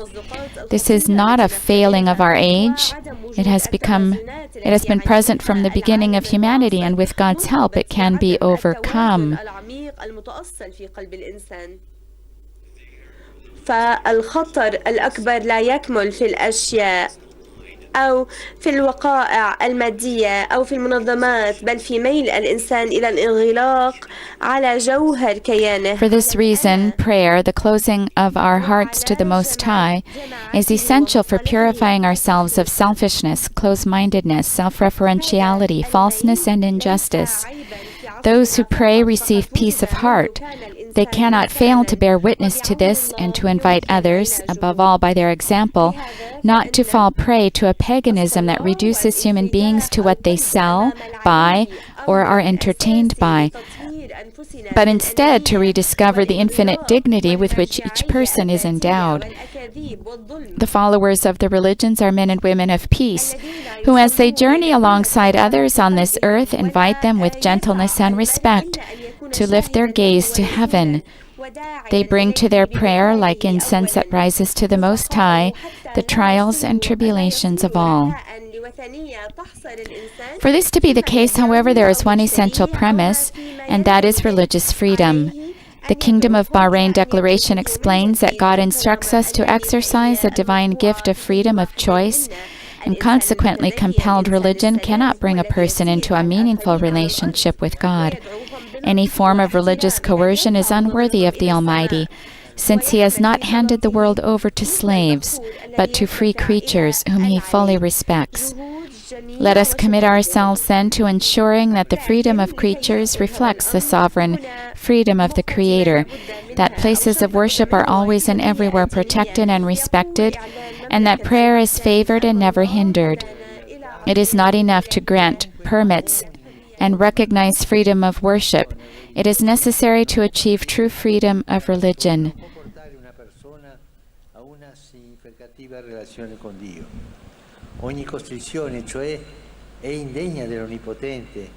This is not a failing of our age. It has been present from the beginning of humanity, and with God's help it can be overcome. فالخطر الأكبر لا يكمن في الأشياء أو في الوقائع المادية أو في المنظمات، بل في ميل الإنسان إلى الانغلاق على جوهر كيانه. For this reason, prayer, the closing of our hearts to the Most High, is essential for purifying ourselves of selfishness, close-mindedness, self-referentiality, falseness, and injustice. Those who pray receive peace of heart. They cannot fail to bear witness to this and to invite others, above all by their example, not to fall prey to a paganism that reduces human beings to what they sell, buy, or are entertained by. but instead to rediscover the infinite dignity with which each person is endowed. The followers of the religions are men and women of peace, who as they journey alongside others on this earth invite them with gentleness and respect to lift their gaze to heaven. They bring to their prayer, like incense that rises to the Most High, the trials and tribulations of all. For this to be the case, however, there is one essential premise, and that is religious freedom. The Kingdom of Bahrain Declaration explains that God instructs us to exercise the divine gift of freedom of choice, and consequently compelled religion cannot bring a person into a meaningful relationship with God. Any form of religious coercion is unworthy of the Almighty, since He has not handed the world over to slaves, but to free creatures whom He fully respects. Let us commit ourselves then to ensuring that the freedom of creatures reflects the sovereign freedom of the Creator, that places of worship are always and everywhere protected and respected, and that prayer is favored and never hindered. It is not enough to grant permits and recognize freedom of worship. It is necessary to achieve true freedom of religion. Ogni costrizione, cioè, è indegna dell'Onnipotente,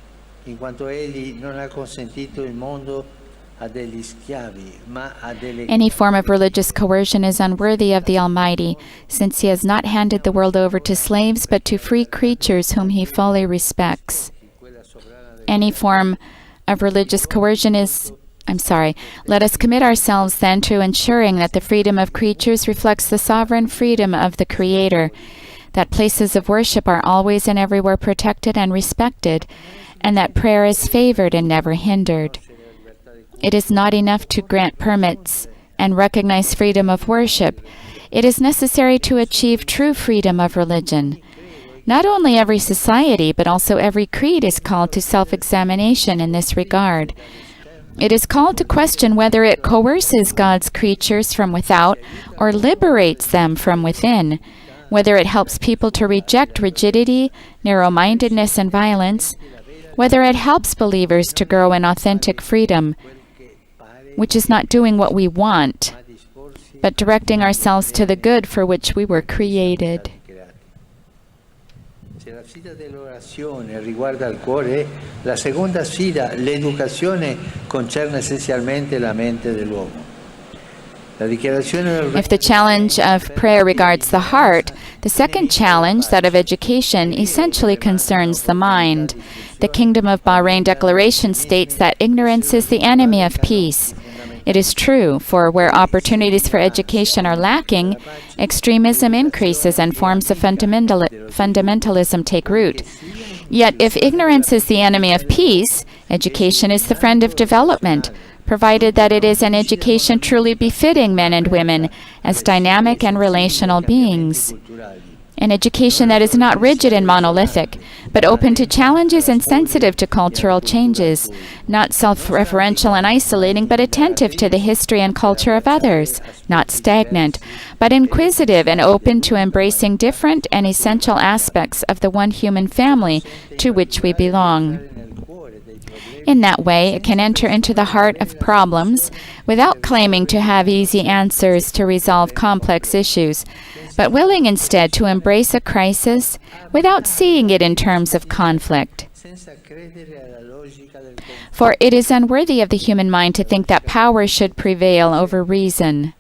in quanto Egli non ha consentito il mondo a degli schiavi, ma a delle... Any form of religious coercion is unworthy of the Almighty, since He has not handed the world over to slaves, but to free creatures whom He fully respects. Any form of religious coercion is... Let us commit ourselves then to ensuring that the freedom of creatures reflects the sovereign freedom of the Creator, that places of worship are always and everywhere protected and respected, and that prayer is favored and never hindered. It is not enough to grant permits and recognize freedom of worship. It is necessary to achieve true freedom of religion. Not only every society, but also every creed is called to self-examination in this regard. It is called to question whether it coerces God's creatures from without or liberates them from within, whether it helps people to reject rigidity, narrow-mindedness, and violence, whether it helps believers to grow in authentic freedom, which is not doing what we want, but directing ourselves to the good for which we were created. Se la sfida dell'orazione riguarda il cuore, la seconda sfida, l'educazione, concerne essenzialmente la mente dell'uomo. If the challenge of prayer regards the heart, the second challenge, that of education, essentially concerns the mind. The Kingdom of Bahrain Declaration states that ignorance is the enemy of peace. It is true, for where opportunities for education are lacking, extremism increases and forms of fundamentalism take root. Yet, if ignorance is the enemy of peace, education is the friend of development, provided that it is an education truly befitting men and women as dynamic and relational beings. An education that is not rigid and monolithic, but open to challenges and sensitive to cultural changes, not self-referential and isolating, but attentive to the history and culture of others, not stagnant, but inquisitive and open to embracing different and essential aspects of the one human family to which we belong. In that way, it can enter into the heart of problems without claiming to have easy answers to resolve complex issues, but willing instead to embrace a crisis without seeing it in terms of conflict. For it is unworthy of the human mind to think that power should prevail over reason,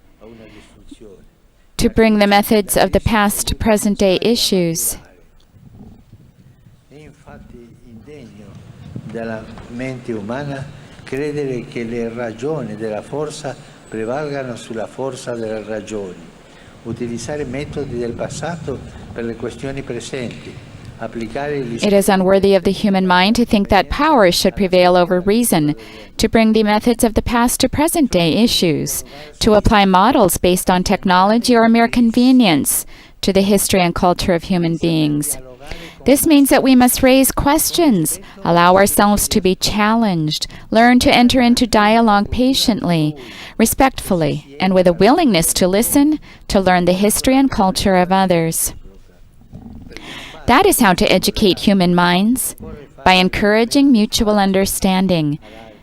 to bring the methods of the past to present-day issues. Della mente umana credere che le ragioni della forza prevalgano sulla forza delle ragioni, utilizzare metodi del passato per le questioni presenti, applicare gli... It is unworthy of the human mind to think that power should prevail over reason, to bring the methods of the past to present-day issues, to apply models based on technology or mere convenience to the history and culture of human beings. This means that we must raise questions, allow ourselves to be challenged, learn to enter into dialogue patiently, respectfully, and with a willingness to listen, to learn the history and culture of others. That is how to educate human minds, by encouraging mutual understanding,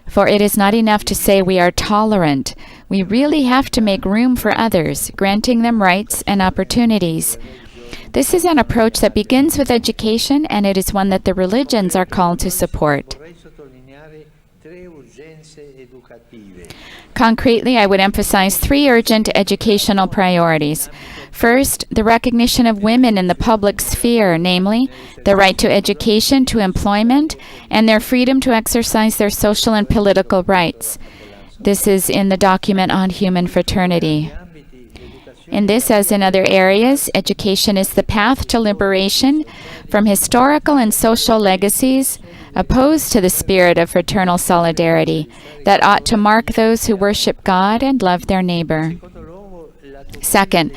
For it is not enough to say we are tolerant. We really have to make room for others, granting them rights and opportunities. This is an approach that begins with education, and it is one that the religions are called to support. Concretely, I would emphasize 3 urgent educational priorities. First, the recognition of women in the public sphere, namely, the right to education, to employment, and their freedom to exercise their social and political rights. This is in the document on human fraternity. In this, as in other areas, education is the path to liberation from historical and social legacies opposed to the spirit of fraternal solidarity that ought to mark those who worship God and love their neighbor. Second,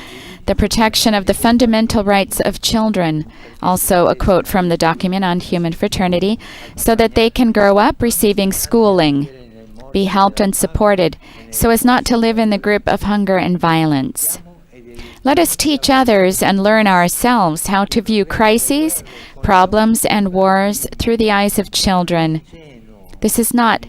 the protection of the fundamental rights of children, also a quote from the document on human fraternity, so that they can grow up receiving schooling, be helped and supported, so as not to live in the grip of hunger and violence. Let us teach others and learn ourselves how to view crises, problems, and wars through the eyes of children. This is not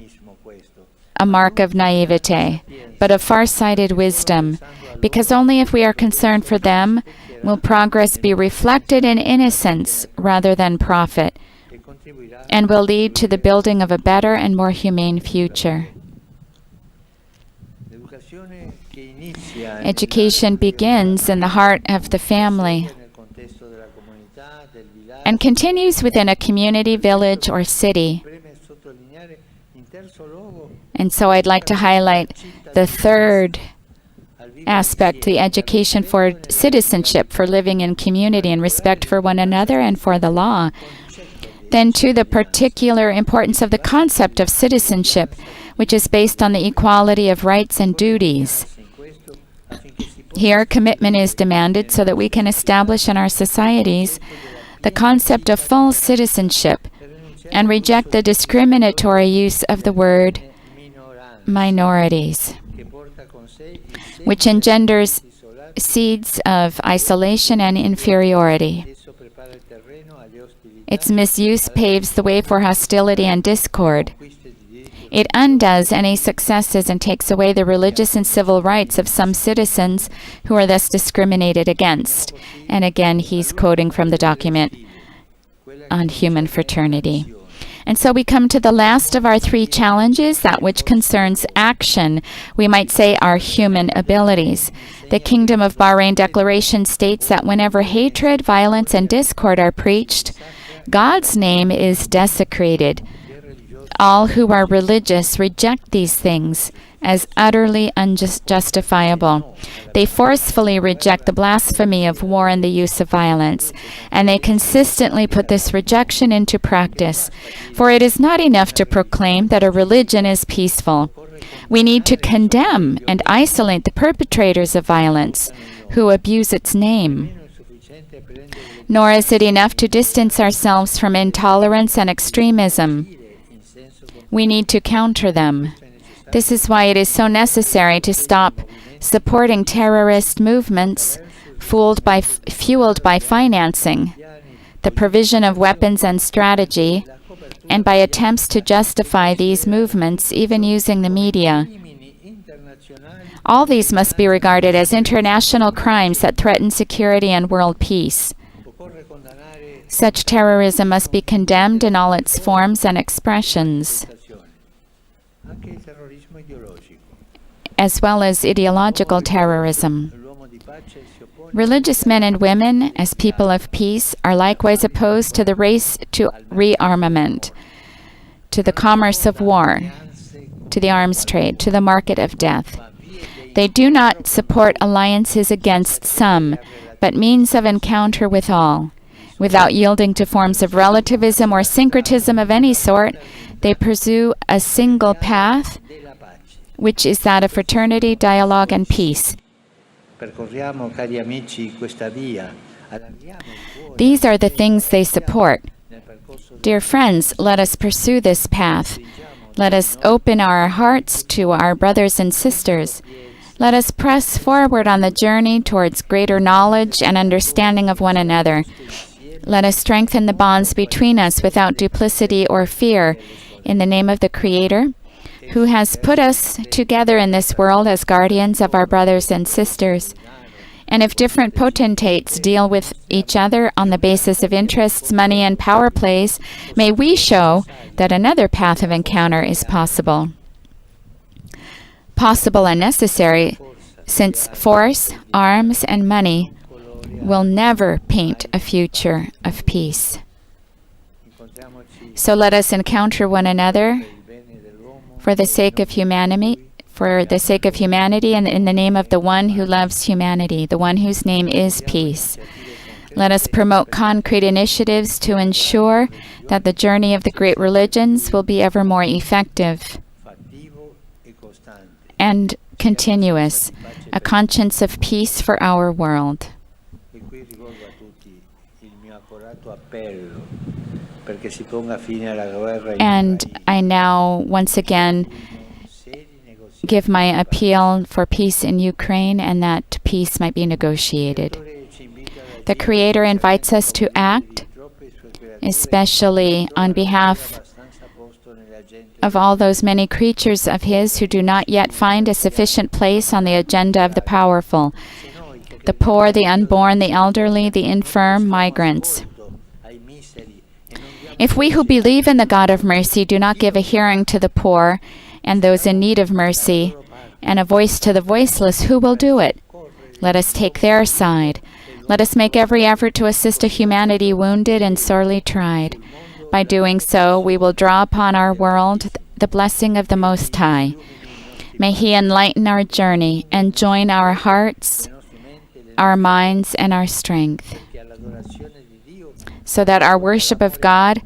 a mark of naivete, but of far-sighted wisdom, because only if we are concerned for them will progress be reflected in innocence rather than profit, and will lead to the building of a better and more humane future. Education begins in the heart of the family and continues within a community, village, or city. And so I'd like to highlight the third aspect, the education for citizenship, for living in community and respect for one another and for the law. Then, to the particular importance of the concept of citizenship, which is based on the equality of rights and duties. Here, commitment is demanded so that we can establish in our societies the concept of full citizenship and reject the discriminatory use of the word minorities, which engenders seeds of isolation and inferiority. Its misuse paves the way for hostility and discord. It undoes any successes and takes away the religious and civil rights of some citizens who are thus discriminated against. And again, he's quoting from the document on human fraternity. And so we come to the last of our 3 challenges, that which concerns action. We might say our human abilities. The Kingdom of Bahrain Declaration states that whenever hatred, violence, and discord are preached, God's name is desecrated. All who are religious reject these things as utterly unjustifiable. They forcefully reject the blasphemy of war and the use of violence, and they consistently put this rejection into practice. For it is not enough to proclaim that a religion is peaceful. We need to condemn and isolate the perpetrators of violence who abuse its name. Nor is it enough to distance ourselves from intolerance and extremism. We need to counter them. This is why it is so necessary to stop supporting terrorist movements fueled by financing, the provision of weapons and strategy, and by attempts to justify these movements, even using the media. All these must be regarded as international crimes that threaten security and world peace. Such terrorism must be condemned in all its forms and expressions, as well as ideological terrorism. Religious men and women, as people of peace, are likewise opposed to the race to rearmament, to the commerce of war, to the arms trade, to the market of death. They do not support alliances against some, but means of encounter with all. Without yielding to forms of relativism or syncretism of any sort, they pursue a single path, which is that of fraternity, dialogue, and peace. These are the things they support. Dear friends, let us pursue this path. Let us open our hearts to our brothers and sisters. Let us press forward on the journey towards greater knowledge and understanding of one another. Let us strengthen the bonds between us without duplicity or fear, in the name of the Creator, who has put us together in this world as guardians of our brothers and sisters. And if different potentates deal with each other on the basis of interests, money, and power plays, may we show that another path of encounter is possible. Possible and necessary, since force, arms, and money will never paint a future of peace. So let us encounter one another for the sake of humanity, and in the name of the one who loves humanity, the one whose name is peace. Let us promote concrete initiatives to ensure that the journey of the great religions will be ever more effective and continuous, a conscience of peace for our world. And I now once again give my appeal for peace in Ukraine, and that peace might be negotiated. The Creator invites us to act, especially on behalf of all those many creatures of His who do not yet find a sufficient place on the agenda of the powerful, the poor, the unborn, the elderly, the infirm, migrants. If we who believe in the God of mercy do not give a hearing to the poor and those in need of mercy, and a voice to the voiceless, who will do it? Let us take their side. Let us make every effort to assist a humanity wounded and sorely tried. By doing so, we will draw upon our world the blessing of the Most High. May He enlighten our journey and join our hearts, our minds, and our strength, so that our worship of God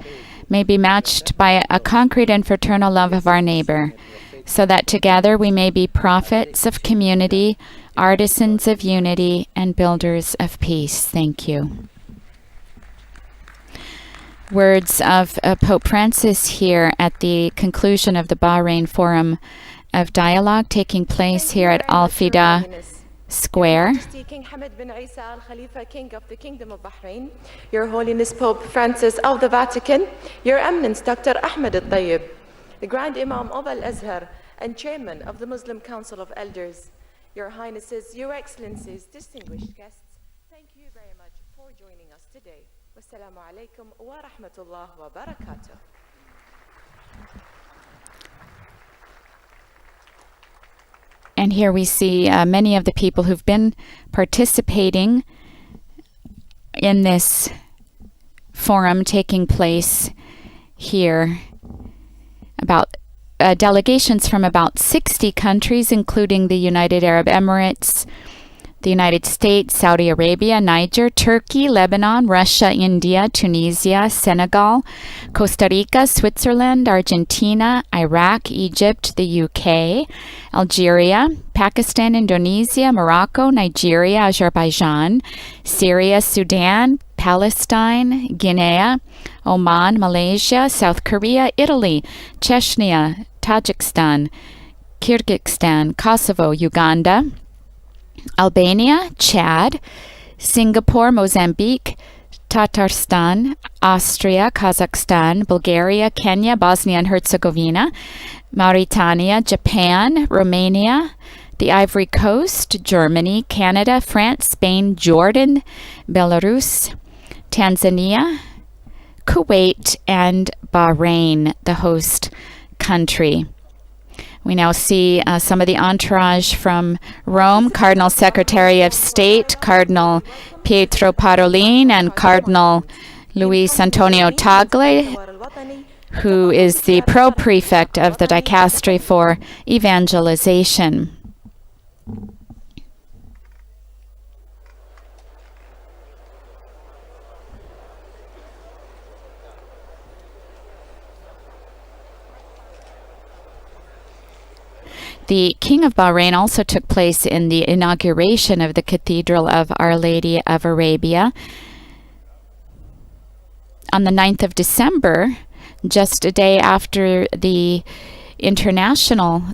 may be matched by a concrete and fraternal love of our neighbor, so that together we may be prophets of community, artisans of unity, and builders of peace. Thank you. Words of Pope Francis here at the conclusion of the Bahrain Forum of Dialogue taking place here at Al-Fida Square. King Hamad bin Isa Al-Khalifa, King of the Kingdom of Bahrain, Your Holiness Pope Francis of the Vatican, Your Eminence Dr. Ahmed Al-Tayyib, the Grand Imam of Al-Azhar and Chairman of the Muslim Council of Elders, Your Highnesses, Your Excellencies, distinguished guests, thank you very much for joining us today. Wassalamu alaikum wa rahmatullah wa barakatuh. And here we see many of the people who've been participating in this forum taking place here. About delegations from about 60 countries, including the United Arab Emirates, the United States, Saudi Arabia, Niger, Turkey, Lebanon, Russia, India, Tunisia, Senegal, Costa Rica, Switzerland, Argentina, Iraq, Egypt, the UK, Algeria, Pakistan, Indonesia, Morocco, Nigeria, Azerbaijan, Syria, Sudan, Palestine, Guinea, Oman, Malaysia, South Korea, Italy, Chechnya, Tajikistan, Kyrgyzstan, Kosovo, Uganda, Albania, Chad, Singapore, Mozambique, Tatarstan, Austria, Kazakhstan, Bulgaria, Kenya, Bosnia and Herzegovina, Mauritania, Japan, Romania, the Ivory Coast, Germany, Canada, France, Spain, Jordan, Belarus, Tanzania, Kuwait, and Bahrain, the host country. We now see some of the entourage from Rome, Cardinal Secretary of State, Cardinal Pietro Parolin, and Cardinal Luis Antonio Tagle, who is the pro-prefect of the Dicastery for Evangelization. The King of Bahrain also took place in the inauguration of the Cathedral of Our Lady of Arabia on the 9th of December, just a day after the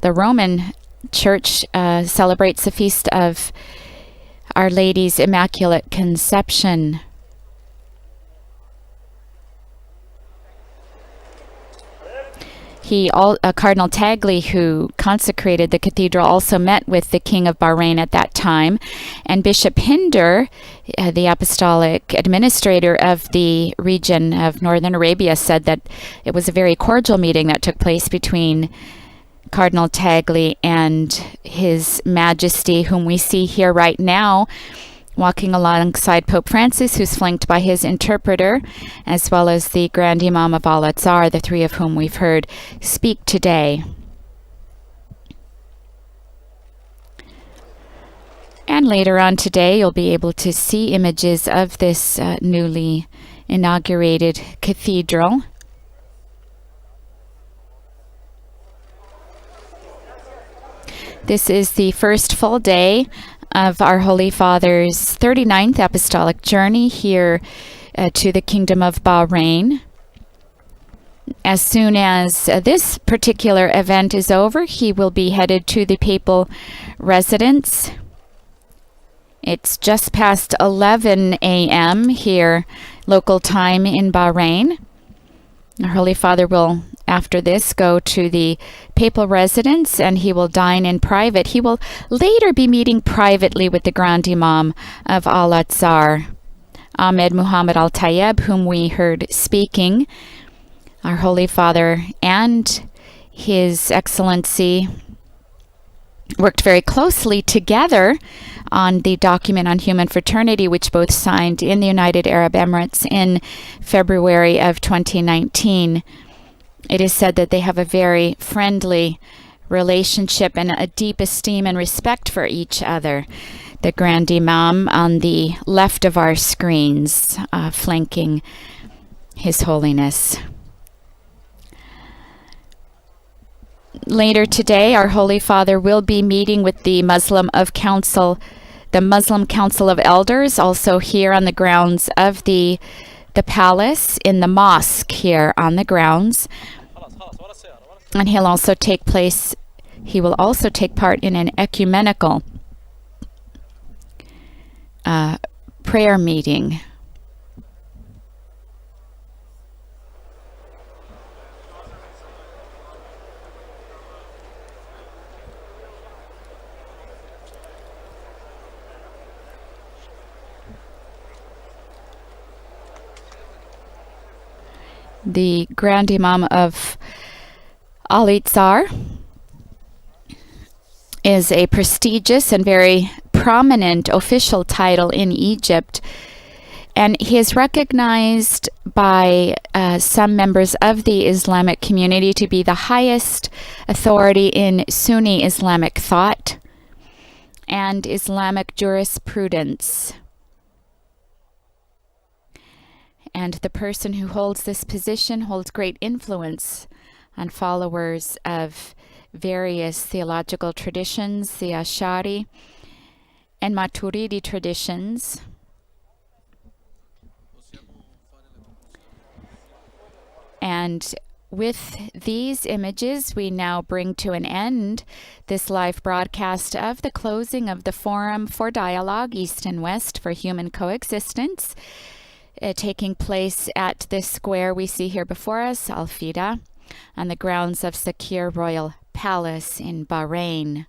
Roman Church celebrates the feast of Our Lady's Immaculate Conception. Cardinal Tagley, who consecrated the cathedral, also met with the King of Bahrain at that time, and Bishop Hinder, the apostolic administrator of the region of Northern Arabia, said that it was a very cordial meeting that took place between Cardinal Tagley and His Majesty, whom we see here right now, walking alongside Pope Francis, who's flanked by his interpreter, as well as the Grand Imam of Al-Azhar, the three of whom we've heard speak today. And later on today, you'll be able to see images of this newly inaugurated cathedral. This is the first full day of our Holy Father's 39th apostolic journey here to the Kingdom of Bahrain. As soon as this particular event is over, he will be headed to the papal residence. It's just past 11 a.m. here, local time in Bahrain. Our Holy Father will, after this, go to the papal residence and he will dine in private. He will later be meeting privately with the Grand Imam of Al-Azhar, Ahmed Muhammad Al-Tayyib, whom we heard speaking. Our Holy Father and His Excellency worked very closely together on the document on human fraternity, which both signed in the United Arab Emirates in February of 2019. It is said that they have a very friendly relationship and a deep esteem and respect for each other. The Grand Imam on the left of our screens, flanking His Holiness. Later today, our Holy Father will be meeting with the Muslim Council of Elders, also here on the grounds of the palace, in the mosque here on the grounds. And he will also take part in an ecumenical prayer meeting. The Grand Imam of Al-Azhar is a prestigious and very prominent official title in Egypt, and he is recognized by some members of the Islamic community to be the highest authority in Sunni Islamic thought and Islamic jurisprudence. And the person who holds this position holds great influence on followers of various theological traditions, the Ash'ari and Maturidi traditions. And with these images, we now bring to an end this live broadcast of the closing of the Forum for Dialogue, East and West for Human Coexistence, taking place at this square we see here before us, Al-Fida, on the grounds of Sakhir Royal Palace in Bahrain.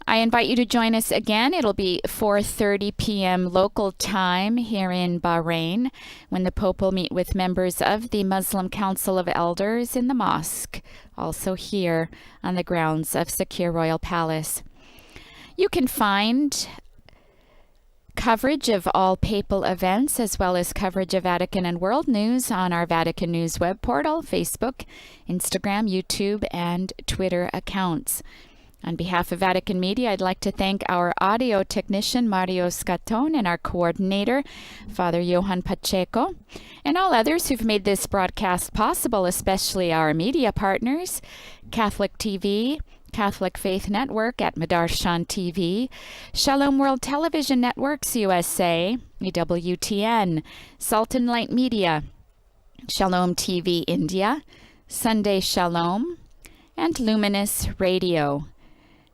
I invite you to join us again. It'll be 4:30 p.m. local time here in Bahrain, when the Pope will meet with members of the Muslim Council of Elders in the mosque, also here on the grounds of Sakhir Royal Palace. You can find coverage of all papal events, as well as coverage of Vatican and world news, on our Vatican News web portal, Facebook, Instagram, YouTube, and Twitter accounts. On behalf of Vatican Media, I'd like to thank our audio technician, Mario Scaton, and our coordinator, Father Johan Pacheco, and all others who've made this broadcast possible, especially our media partners, Catholic TV, Catholic Faith Network at Madarshan TV, Shalom World Television Networks USA, EWTN, Sultan Light Media, Shalom TV India, Sunday Shalom, and Luminous Radio.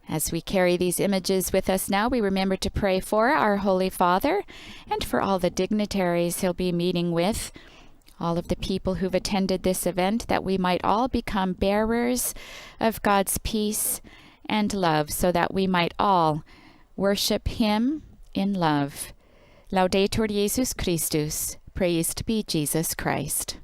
As we carry these images with us now, we remember to pray for our Holy Father and for all the dignitaries he'll be meeting with, all of the people who've attended this event, that we might all become bearers of God's peace and love, so that we might all worship Him in love. Laudetur Jesus Christus. Praised be Jesus Christ.